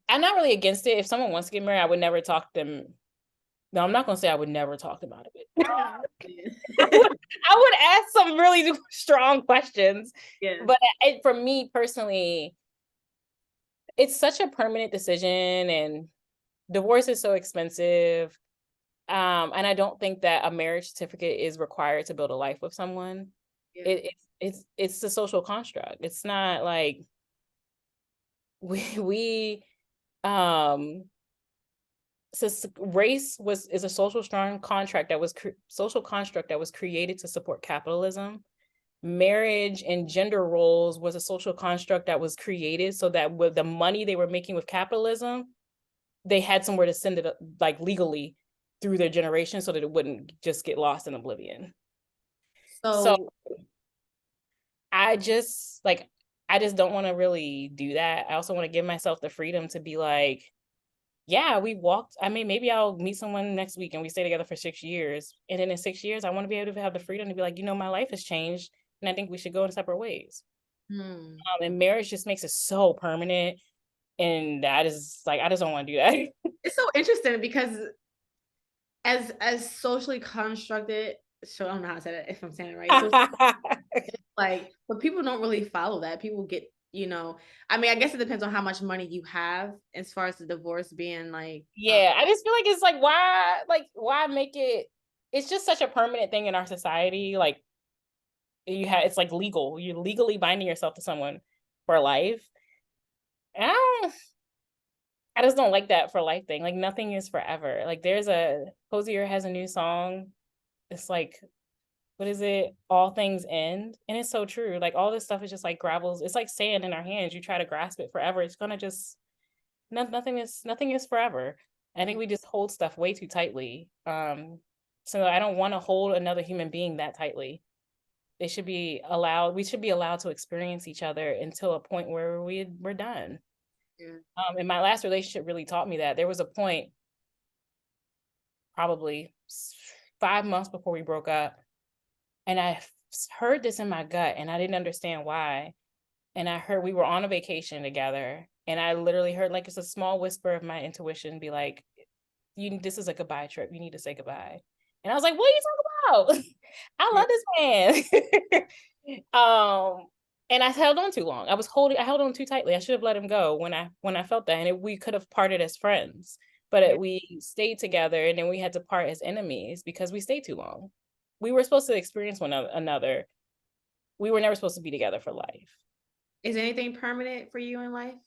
I'm not really against it. If someone wants to get married, I would never talk them. No, I'm not gonna say I would never talk them out of it. Yeah. I would ask some really strong questions. Yeah. But for me personally, it's such a permanent decision and divorce is so expensive. And I don't think that a marriage certificate is required to build a life with someone. Yeah. It's a social construct. It's not like we um race was is a social strong contract that was social construct that was created to support capitalism. Marriage and gender roles was a social construct that was created so that with the money they were making with capitalism, they had somewhere to send it, like, legally through their generation so that it wouldn't just get lost in oblivion. So So I just don't want to really do that. I also want to give myself the freedom to be like, yeah, we walked. I mean, maybe I'll meet someone next week and we stay together for 6 years. And then in 6 years, I want to be able to have the freedom to be like, my life has changed and I think we should go in separate ways. hmm. And marriage just makes it so permanent. And I just don't want to do that. It's so interesting because as socially constructed, so I don't know how to say that if I'm saying it right. So like, but people don't really follow that. People get, I mean, I guess it depends on how much money you have as far as the divorce being like, Yeah, I just feel like it's why make it it's just such a permanent thing in our society. Like, it's like legal. You're legally binding yourself to someone for life. And I just don't like that for life thing. Like, nothing is forever. Like, Hosier has a new song. It's like, what is it? All things end. And it's so true. Like, all this stuff is just like gravels. It's like sand in our hands. You try to grasp it forever. It's gonna just nothing is forever. I think we just hold stuff way too tightly. So I don't want to hold another human being that tightly. We should be allowed to experience each other until a point where we're done. yeah, And my last relationship really taught me that. There was a point, probably 5 months before we broke up, and I heard this in my gut and I didn't understand why. And I heard we were on a vacation together, and I literally heard like it's a small whisper of my intuition be like, "You, this is a goodbye trip. You need to say goodbye." And I was like, "What are you talking about? I Yeah. love this man." And I held on too long. I held on too tightly. I should have let him go when I felt that, and we could have parted as friends, but Yeah. we stayed together, and then we had to part as enemies because we stayed too long. We were supposed to experience one another. We were never supposed to be together for life. Is anything permanent for you in life?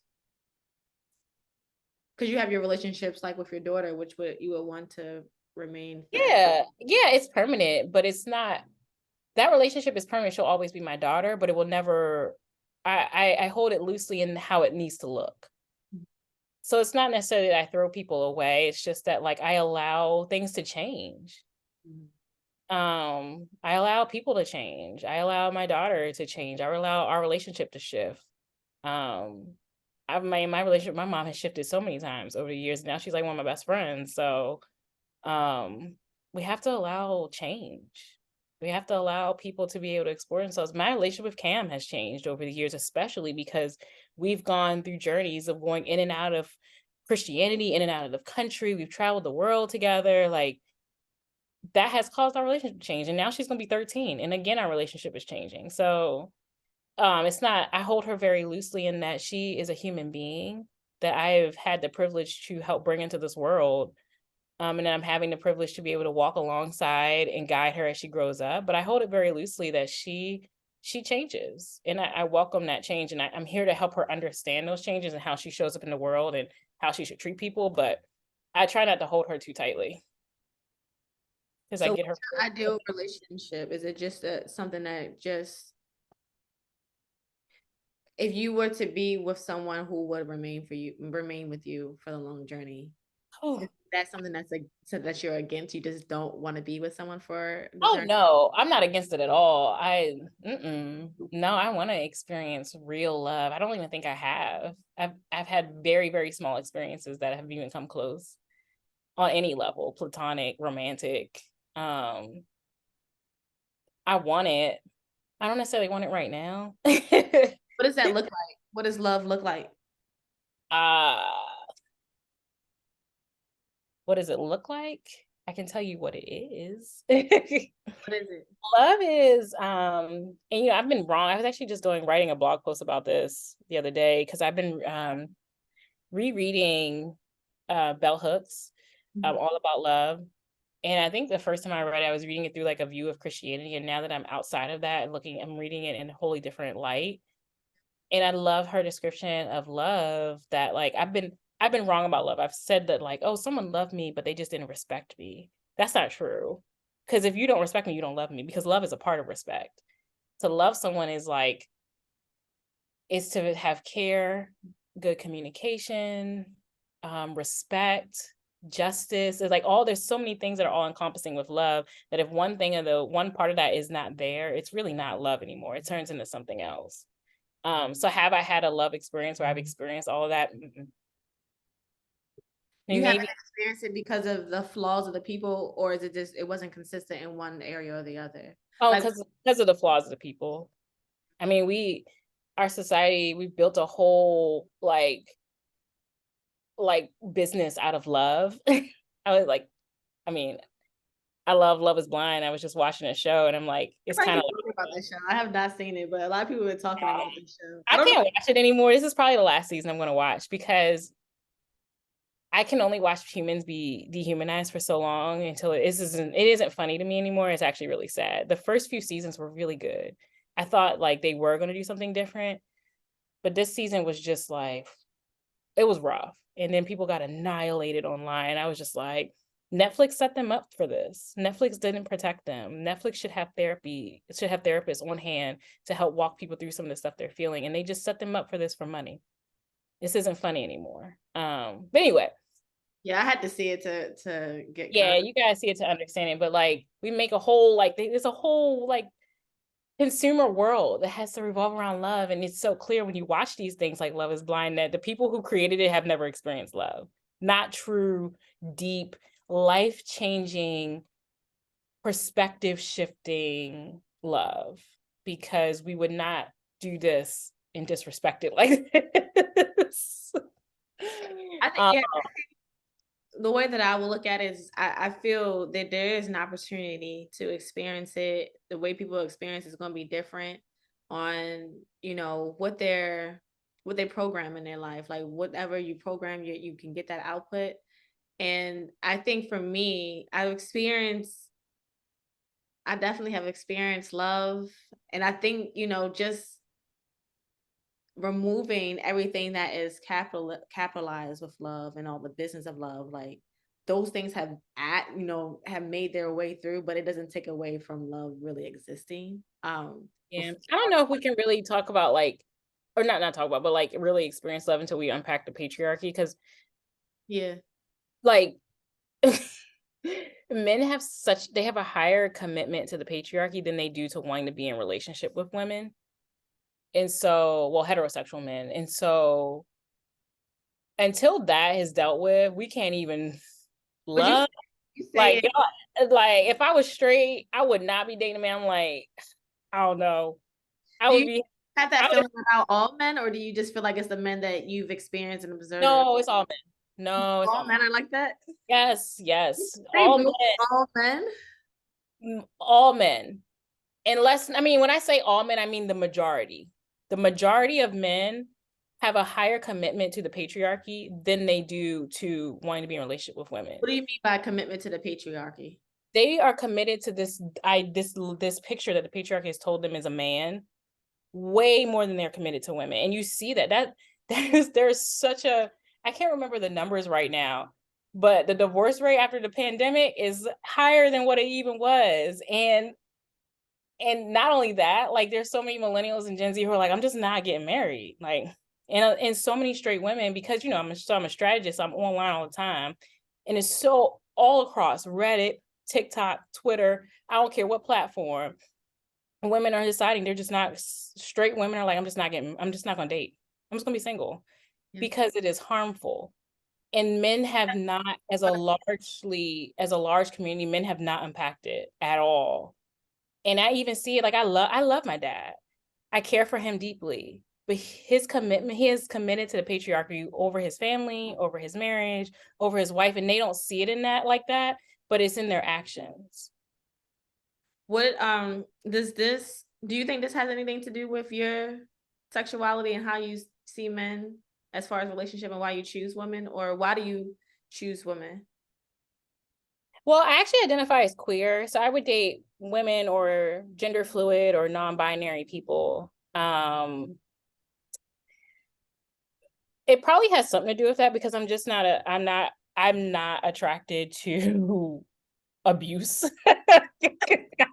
Because you have your relationships like with your daughter, which would you would want to remain forever. Yeah, it's permanent, but it's not that relationship is permanent. She'll always be my daughter, but it will never I hold it loosely in how it needs to look. So it's not necessarily that I throw people away. It's just that like I allow things to change. Mhm. I allow people to change. I allow my daughter to change. I allow our relationship to shift. Um, I've made my relationship, my mom has shifted so many times over the years. Now she's like one of my best friends. So um we have to allow change. We have to allow people to be able to explore themselves. My relationship with Cam has changed over the years, especially because we've gone through journeys of going in and out of Christianity, in and out of the country. We've traveled the world together. Like that has caused our relationship to change. And now she's gonna be 13. And again, our relationship is changing. So it's not, I hold her very loosely in that she is a human being that I've had the privilege to help bring into this world, and then I'm having the privilege to be able to walk alongside and guide her as she grows up. But I hold it very loosely that she changes, and I welcome that change, and I'm here to help her understand those changes and how she shows up in the world and how she should treat people. But I try not to hold her too tightly because I So get what's her. your ideal relationship? Is it just something that just if you were to be with someone who would remain with you for the long journey, Oh, is that something that's like so that you're against? You just don't want to be with someone for the oh journey? no, I'm not against it at all. No, I want to experience real love. I don't even think I have. I've had very, very small experiences that have even come close on any level, platonic, romantic. Um, I want it. I don't necessarily want it right now. What does that look like? What does love look like? uh, what does it look like? I can tell you what it is. What is it? Love is, and I've been wrong. I was actually just writing a blog post about this the other day because I've been rereading Bell Hooks, Mhm. All About Love. And I think the first time I read it, I was reading it through like a view of Christianity. And now that I'm outside of that and I'm reading it in a wholly different light. And I love her description of love that like I've been wrong about love. I've said that like, oh, someone loved me, but they just didn't respect me. That's not true. Because if you don't respect me, you don't love me, because love is a part of respect. To love someone is to have care, good communication, respect, justice. It's like there's so many things that are all encompassing with love that if one part of that is not there, it's really not love anymore. It turns into something else. So have I had a love experience where I've experienced all of that? Mm-mm. I You mean, haven't maybe, experienced it because of the flaws of the people, or is it just it wasn't consistent in one area or the other? Like, because of the flaws of the people. I mean, our society, we built a whole like business out of love. I was like, I mean, I love Love Is Blind. I was just watching a show and I'm like, it's kind everybody of keep talking about this show. I have not seen it, but a lot of people are talking about this show. I I don't know. can't watch it anymore. This is probably the last season I'm going to watch because I can only watch humans be dehumanized for so long until it isn't funny to me anymore. It's actually really sad. The first few seasons were really good. I thought like they were going to do something different, but this season was just like it was rough. And then people got annihilated online. I was just like, Netflix set them up for this. Netflix didn't protect them. Netflix should have therapy, should have therapists on hand to help walk people through some of the stuff they're feeling. And they just set them up for this for money. This isn't funny anymore. But anyway, Yeah, I had to see it to get yeah, context. you guys see it to understand it. But like we make a whole there's a whole consumer world that has to revolve around love, and it's so clear when you watch these things like Love Is Blind that the people who created it have never experienced love. Not true, deep, life-changing, perspective shifting love, because we would not do this and disrespect it like this. I think, Um, yeah, the way that I will look at it is I feel that there is an opportunity to experience it. The way people experience is going to be different on, what they program in their life. Like whatever you program, you can get that output. And I think for me, I definitely have experienced love. And I think, just removing everything that is capitalized with love and all the business of love, like those things have made their way through, but it doesn't take away from love really existing. yeah, I don't know if we can really talk about like, or not talk about, but like really experience love until we unpack the patriarchy, because Yeah. like men have they have a higher commitment to the patriarchy than they do to wanting to be in relationship with women. And so, well, heterosexual men. And so until that is dealt with, we can't even But love. you say Like, it, like if I was straight, I would not be dating a man. I'm like, I don't know. I do would you be, have I that would, feeling about all men, or do you just feel like it's the men that you've experienced and observed? no, it's all men. No, it's All all men. men are like that? Yes, yes. They All really all men? men, all men. Unless, I mean, when I say all men, I mean the majority. The majority of men have a higher commitment to the patriarchy than they do to wanting to be in a relationship with women. What do you mean by commitment to the patriarchy? They are committed to this picture that the patriarchy has told them is a man, way more than they're committed to women. And you see there's such a, I can't remember the numbers right now, but the divorce rate after the pandemic is higher than what it even was. And not only that, like there's so many millennials and Gen Z who are like, I'm just not getting married. Like, and so many straight women, because I'm a strategist, I'm online all the time. And it's so all across Reddit, TikTok, Twitter, I don't care what platform. Women are deciding they're just not, straight women are like, I'm just not gonna date. I'm just gonna be single, Yeah. because it is harmful. And men have not, as a large community, men have not impacted at all. And I even see it, like I love my dad. I care for him deeply. But he is committed to the patriarchy over his family, over his marriage, over his wife, and they don't see it in that like that, but it's in their actions. What do you think this has anything to do with your sexuality and how you see men as far as relationship and why you choose women, or why do you choose women? Well, I actually identify as queer, so I would date women or gender fluid or non-binary people. It probably has something to do with that, because I'm not attracted to abuse.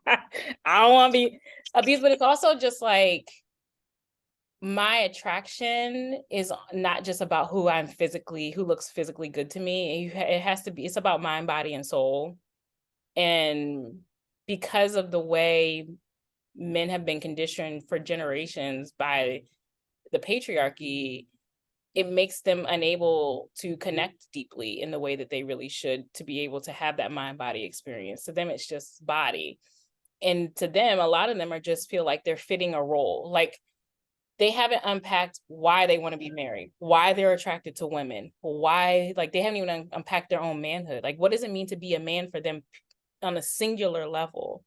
I don't want to be abused, but it's also just like my attraction is not just about who who looks physically good to me. It has to be, it's about mind, body, and soul. And because of the way men have been conditioned for generations by the patriarchy, it makes them unable to connect deeply in the way that they really should, to be able to have that mind body experience. To them, it's just body. And to them, a lot of them are just feel like they're fitting a role. Like they haven't unpacked why they want to be married, why they're attracted to women, why, like they haven't even unpacked their own manhood. Like, what does it mean to be a man for them on a singular level?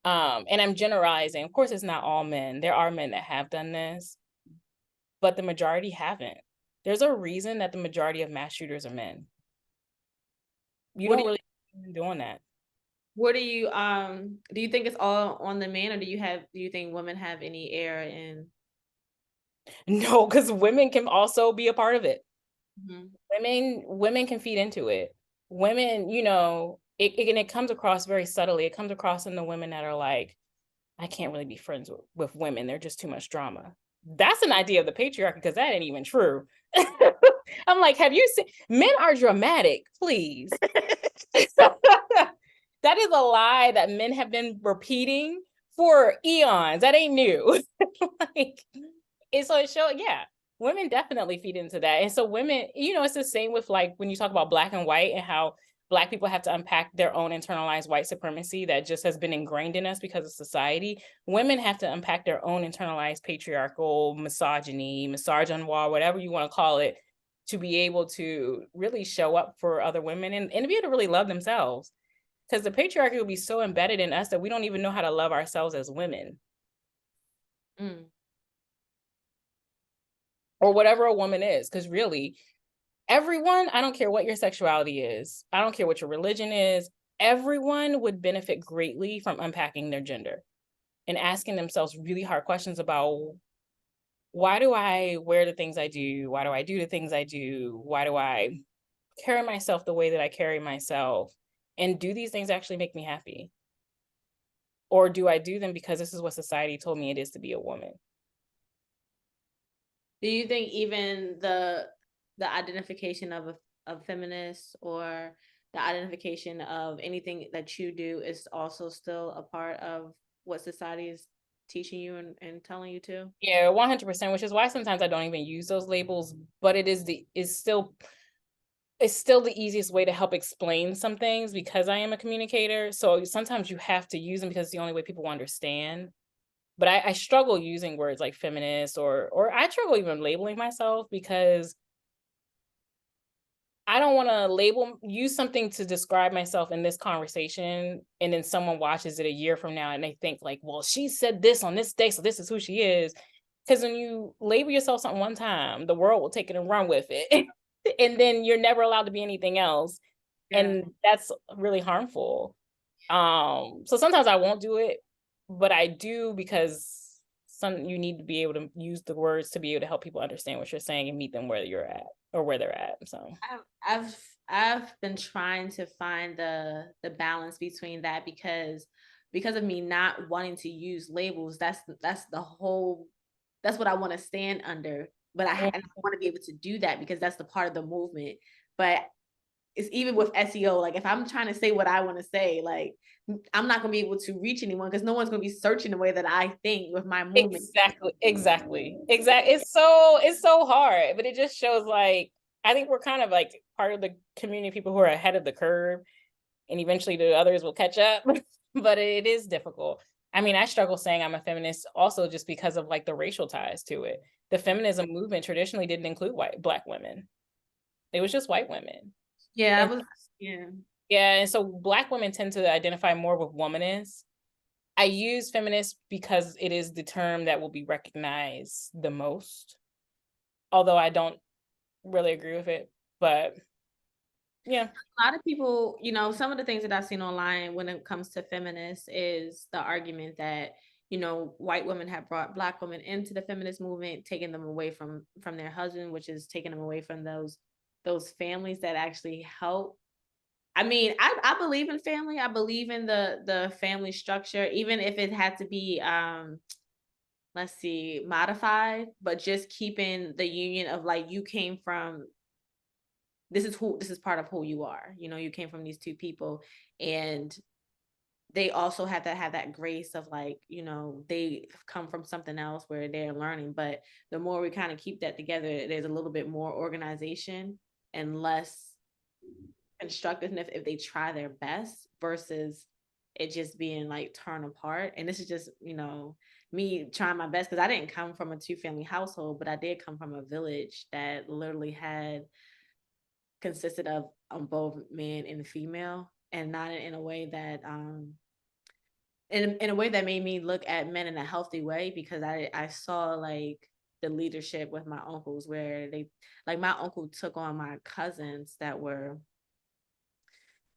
And I'm generalizing. Of course, it's not all men. There are men that have done this, but the majority haven't. There's a reason that the majority of mass shooters are men. You What do don't you, really doing that. do you think it's all on the man, or do you think women have any air in? No, because women can also be a part of it. Mhm. Women can feed into it. Women, and it comes across very subtly. It comes across in the women that are like, I can't really be friends with women. They're just too much drama. That's an idea of the patriarchy, because that ain't even true. I'm like, have you seen, men are dramatic, please. That is a lie that men have been repeating for eons. That ain't new. Like, and so it showed, yeah, women definitely feed into that. And so women, it's the same with like when you talk about black and white and how Black people have to unpack their own internalized white supremacy that just has been ingrained in us because of society. Women have to unpack their own internalized patriarchal misogyny, misogynoir, whatever you want to call it, to be able to really show up for other women and to be able to really love themselves. Because the patriarchy will be so embedded in us that we don't even know how to love ourselves as women Mm. or whatever a woman is. Because really, everyone, I don't care what your sexuality is, I don't care what your religion is, everyone would benefit greatly from unpacking their gender and asking themselves really hard questions about why do I wear the things I do? Why do I do the things I do? Why do I carry myself the way that I carry myself? And do these things actually make me happy? Or do I do them because this is what society told me it is to be a woman? Do you think even the identification of a feminist, or the identification of anything that you do, is also still a part of what society is teaching you and telling you to? Yeah, 100%, which is why sometimes I don't even use those labels, but it's still the easiest way to help explain some things because I am a communicator. So sometimes you have to use them because it's the only way people will understand. But I struggle using words like feminist or I struggle even labeling myself because I don't want to use something to describe myself in this conversation, and then someone watches it a year from now and they think like, well, she said this on this day, so this is who she is. Because when you label yourself something one time, the world will take it and run with it. And then you're never allowed to be anything else. Yeah. And that's really harmful. So sometimes I won't do it, but I do because you need to be able to use the words to be able to help people understand what you're saying and meet them where you're at or where they're at. So I've been trying to find the balance between that, because of me not wanting to use labels. That's the whole, that's what I want to stand under. But and I want to be able to do that because that's the part of the movement. But it's even with SEO, like if I'm trying to say what I want to say, like I'm not gonna be able to reach anyone because no one's gonna be searching the way that I think with my movement. exactly. It's so hard, but it just shows like I think we're kind of like part of the community of people who are ahead of the curve, and eventually the others will catch up. But it is difficult. I mean, I struggle saying I'm a feminist also just because of like the racial ties to it. The feminism movement traditionally didn't include black women. It was just white women. Yeah, I And was, yeah. yeah, and so black women tend to identify more with womanist. I use feminist because it is the term that will be recognized the most, although I don't really agree with it. But yeah. A lot of people, some of the things that I've seen online when it comes to feminists is the argument that, white women have brought black women into the feminist movement, taking them away from their husband, which is taking them away from those families that actually help. I mean, I believe in family. I believe in the family structure, even if it had to be let's see, modified, but just keeping the union of like you came from, this is part of who you are. You came from these two people, and they also have to have that grace of like, they come from something else where they're learning. But the more we kind of keep that together, there's a little bit more organization and less constructiveness if they try their best versus it just being like torn apart. And this is just, me trying my best because I didn't come from a two-family household, but I did come from a village that literally consisted of both man and female, and not in a way that in a way that made me look at men in a healthy way, because I saw like the leadership with my uncles where they, like my uncle took on my cousins that were,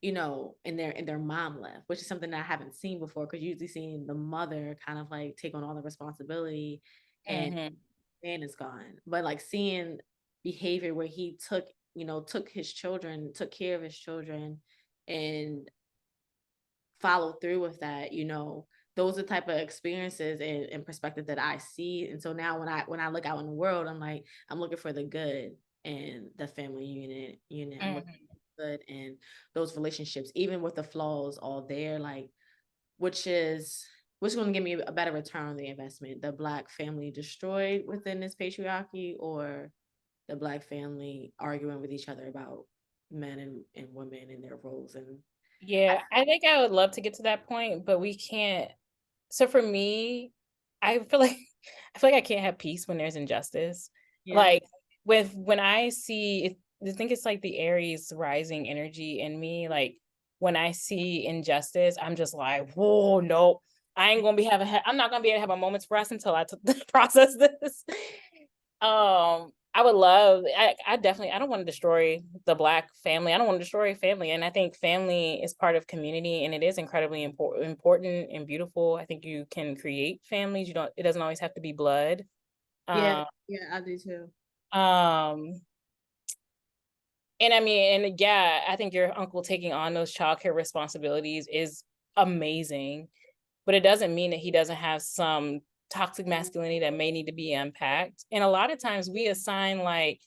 and their mom left, which is something that I haven't seen before, because usually seeing the mother kind of like take on all the responsibility and Mhm. man is gone. But like seeing behavior where he took his children, took care of his children, and followed through with that, those are the type of experiences and perspective that I see. And so now when I look out in the world, I'm looking for the good and the family unit. I'm looking Mhm. for good and those relationships, even with the flaws all there, like which is going to give me a better return on the investment, the black family destroyed within this patriarchy, or the black family arguing with each other about men and women and their roles. And I, Yeah, I think I would love to get to that point, but we can't. So for me, I feel like I feel like I can't have peace when there's injustice. yeah, Like with when I see it, I think it's like the Aries rising energy in me. Like when I see injustice, I'm just like, whoa, no, I ain't gonna be having. I'm not gonna be able to have a moment's rest until I process this. I would love. I definitely. I don't want to destroy the Black family. I don't want to destroy family, and I think family is part of community, and it is incredibly important and beautiful. I think you can create families. You don't. It doesn't always have to be blood. yeah, Um. yeah, I do too. um and I mean, and yeah, I think your uncle taking on those childcare responsibilities is amazing, but it doesn't mean that he doesn't have some toxic masculinity that may need to be unpacked. And a lot of times we assign like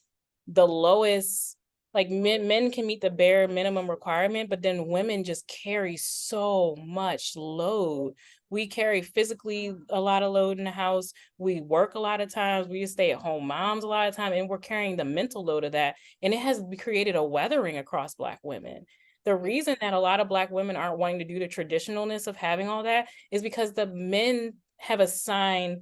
the lowest, like men can meet the bare minimum requirement, but then women just carry so much load. We carry physically a lot of load in the house. We work a lot of times. We stay at home moms a lot of time, and we're carrying the mental load of that. And it has created a weathering across Black women. The reason that a lot of Black women aren't wanting to do the traditionalness of having all that is because the men have assigned,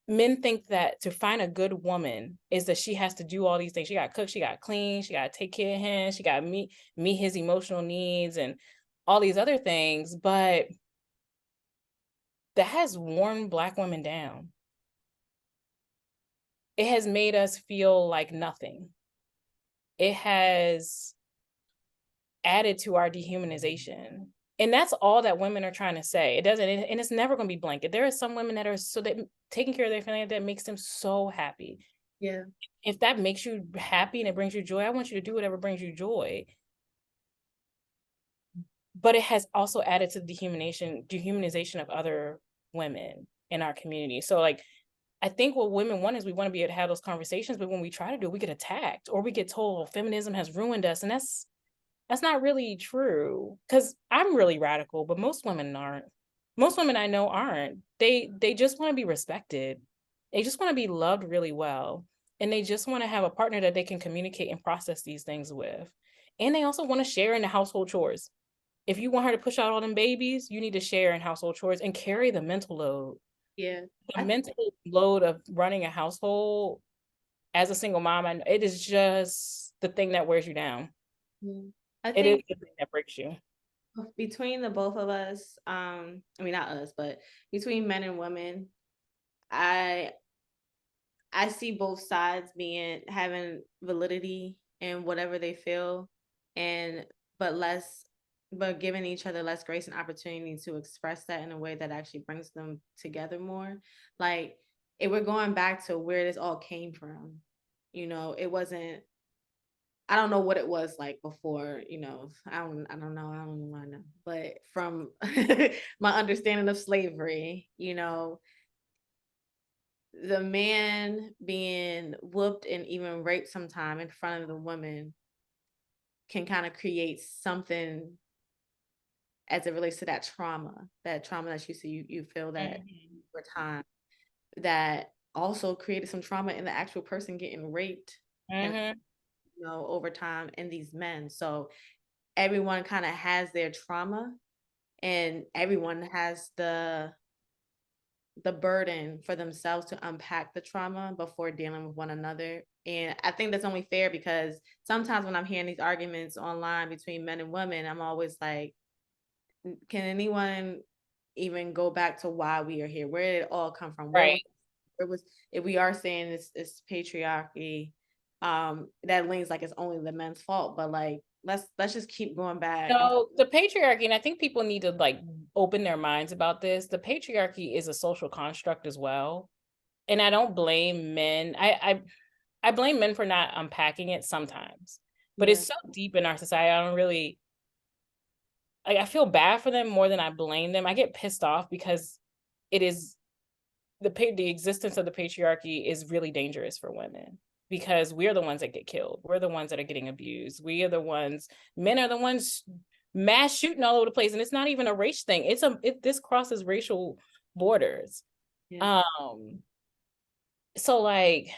men think that to find a good woman is that she has to do all these things. She got to cook, she got to clean, she got to take care of him, she got to meet his emotional needs and all these other things. But that has worn Black women down. It has made us feel like nothing. It has added to our dehumanization. And that's all that women are trying to say. It doesn't, and it's never going to be blanket. There are some women that are so that taking care of their family that makes them so happy. Yeah, If that makes you happy and it brings you joy, I want you to do whatever brings you joy. But it has also added to the dehumanization of other women in our community. So like I think what women want is we want to be able to have those conversations, but when we try to do it, we get attacked or we get told, oh, feminism has ruined us. And that's not really true. Because I'm really radical, but most women aren't. Most women I know aren't. They just want to be respected. They just want to be loved really well. And they just want to have a partner that they can communicate and process these things with. And they also want to share in the household chores. If you want her to push out all them babies, you need to share in household chores and carry the mental load. yeah. The mental load of running a household as a single mom, and it is just the thing that wears you down. Yeah. I It is think the thing that breaks you. between the both of us, I mean not us, but between men and women, I I see both sides being having validity in whatever they feel, and but less but giving each other less grace and opportunity to express that in a way that actually brings them together more. Like if we're going back to where this all came from, it wasn't, I don't know what it was like before, I don't know, I don't want to know. But from my understanding of slavery, the man being whooped and even raped sometime in front of the woman can kind of create something as it relates to that trauma that you feel that Mhm. over time, that also created some trauma in the actual person getting raped and Mhm. over time in these men. So everyone kind of has their trauma, and everyone has the burden for themselves to unpack the trauma before dealing with one another. And I think that's only fair because sometimes when I'm hearing these arguments online between men and women, I'm always like, can anyone even go back to why we are here? Where did it all come from? Where was Right. if we are saying it's patriarchy, that leans like it's only the men's fault, but like let's just keep going back and So the patriarchy, and I think people need to like open their minds about this. The patriarchy is a social construct as well. And I don't blame men. I blame men for not unpacking it sometimes. But yeah, it's so deep in our society. I don't really I feel bad for them more than I blame them. I get pissed off because it is the existence of the patriarchy is really dangerous for women because we're the ones that get killed. We're the ones that are getting abused. We are the ones, men are the ones mass shooting all over the place. And it's not even a race thing. This crosses racial borders. yeah, Um, so like,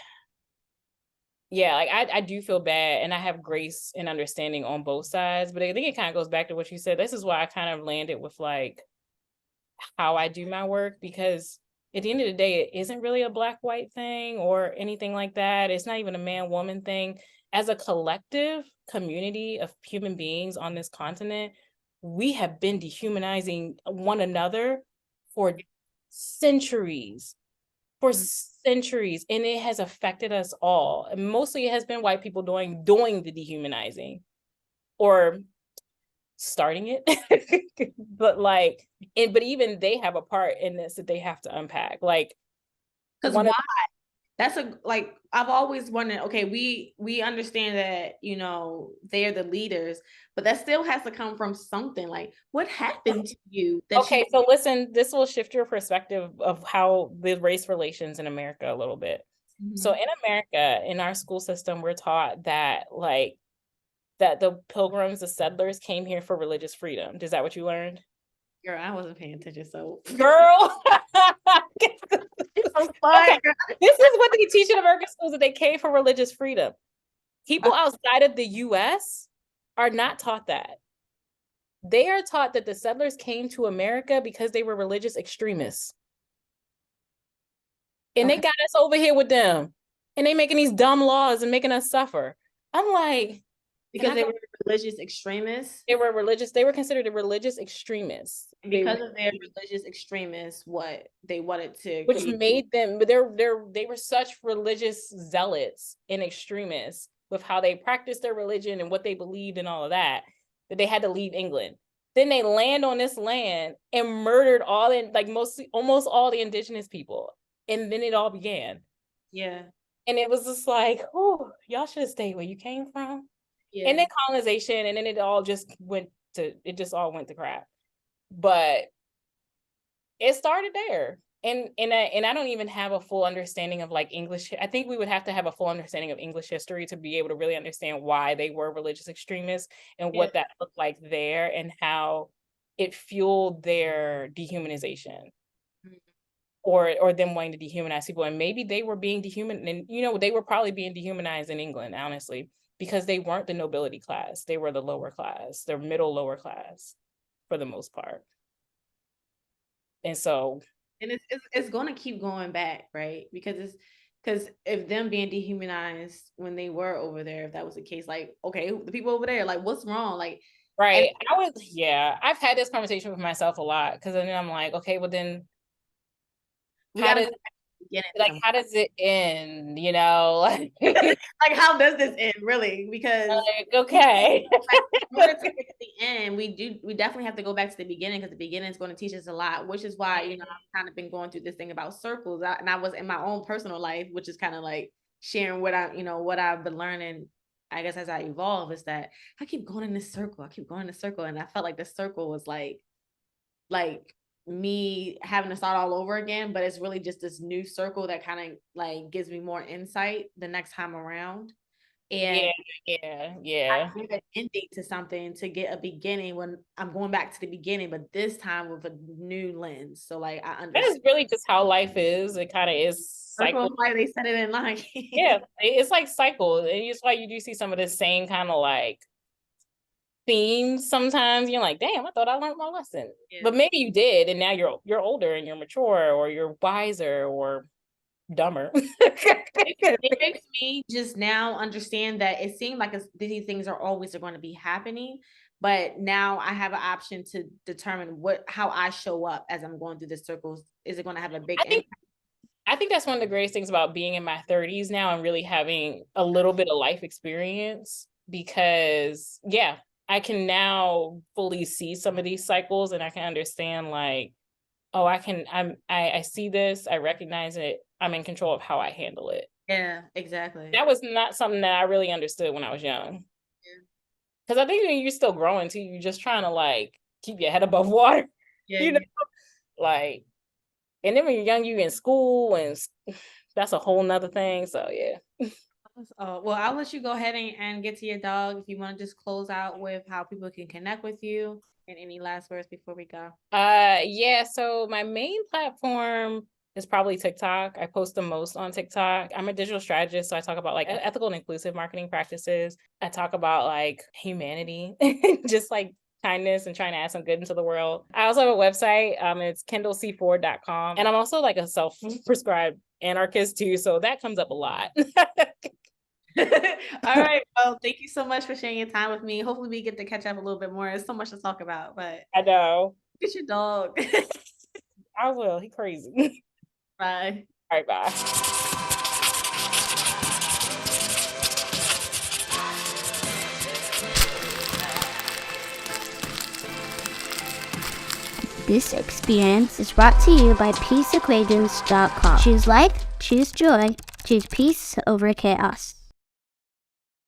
Yeah, like I do feel bad, and I have grace and understanding on both sides, but I think it kind of goes back to what you said. This is why I kind of landed with like how I do my work, because at the end of the day, it isn't really a black white thing or anything like that. It's not even a man woman thing. As a collective community of human beings on this continent, we have been dehumanizing one another for centuries, Mm. and it has affected us all. And mostly it has been white people doing the dehumanizing, or starting it. But like, but even they have a part in this that they have to unpack. Like, Because one of why? That's a like I've always wondered, okay, we understand that, they're the leaders, but that still has to come from something. Like what happened to you that you okay, so listen, this will shift your perspective of how the race relations in America a little bit. So Mhm. in America, in our school system, we're taught that like that the pilgrims, the settlers came here for religious freedom. Is that what you learned? Girl, I wasn't paying attention, so Girl. I'm Okay, sorry, girl. this is what they teach in American schools, that they came for religious freedom. People I- outside of the US are not taught that. They are taught that the settlers came to America because they were religious extremists. And they okay, got us over here with them. And they making these dumb laws and making us suffer. I'm like, can because I they go? were religious extremists. They were considered religious extremists. And because of their religious extremists, what they wanted to Which create. made them, but they were such religious zealots and extremists with how they practiced their religion and what they believed and all of that, that they had to leave England. Then they land on this land and murdered all in like mostly almost all the indigenous people. And then it all began. Yeah, And it was just like, oh, y'all should have stayed where you came from. And yeah. then colonization, and then it just all went to crap. But it started there. And I don't even have a full understanding of like English. I think we would have to have a full understanding of English history to be able to really understand why they were religious extremists and Yeah. what that looked like there, and how it fueled their dehumanization, Mhm. or them wanting to dehumanize people. And maybe they were being dehumanized, and they were probably being dehumanized in England, honestly, because they weren't the nobility class. They were the lower class, the middle lower class for the most part. And so, And it's going to keep going back, right? Because if them being dehumanized when they were over there, if that was the case, like okay, the people over there, like what's wrong? Like, and right. Yeah, I've had this conversation with myself a lot, because then I'm like, okay, well then we how got to does go back to the beginning like somewhere. how does it end? Like, Like how does this end really? Because like, okay. like in order to get to the end, we definitely have to go back to the beginning, because the beginning is going to teach us a lot, which is why I've kind of been going through this thing about circles. And I was in my own personal life, which is kind of like sharing what I've been learning, I guess, as I evolve, is that I keep going in this circle. I keep going in this circle. And I felt like the circle was like me having to start all over again, but it's really just this new circle that kind of like gives me more insight the next time around. And Yeah, yeah, I yeah. give an ending to something to get a beginning when I'm going back to the beginning, but this time with a new lens. So like I That is understand really just how life is. It kind of is circle cycle. of life, they said it in line. Yeah, it's like cycle. And it's why you do see some of the same kind of like themes sometimes. You're like, damn, I thought I learned my lesson. Yeah. But maybe you did, and now you're older and you're mature, or you're wiser, or dumber. It makes me just now understand that it seemed like these things are always going to be happening, but now I have an option to determine how I show up as I'm going through the circles. Is it going to have a big I think impact? I think that's one of the greatest things about being in my 30s now and really having a little bit of life experience, because yeah, I can now fully see some of these cycles, and I can understand like, oh, I see this, I recognize it, I'm in control of how I handle it. Yeah, exactly. That was not something that I really understood when I was young. Because I think when you're still growing too, you're just trying to like keep your head above water, Yeah, you know, yeah. like, and then when you're young, you're in school, and that's a whole nother thing. So yeah. Oh, well, I'll let you go ahead and get to your dog. If you want to just close out with how people can connect with you and any last words before we go. Yeah, so my main platform is probably TikTok. I post the most on TikTok. I'm a digital strategist, so I talk about like ethical and inclusive marketing practices. I talk about like humanity, just like kindness and trying to add some good into the world. I also have a website. It's kendalford.com. And I'm also like a self-prescribed anarchist too, so that comes up a lot. All right. Well, thank you so much for sharing your time with me. Hopefully we get to catch up a little bit more. There's so much to talk about, but I know. get your dog. I will. He crazy. Bye. All right, bye. This experience is brought to you by peaceequations.com. Choose life, choose joy, choose peace over chaos.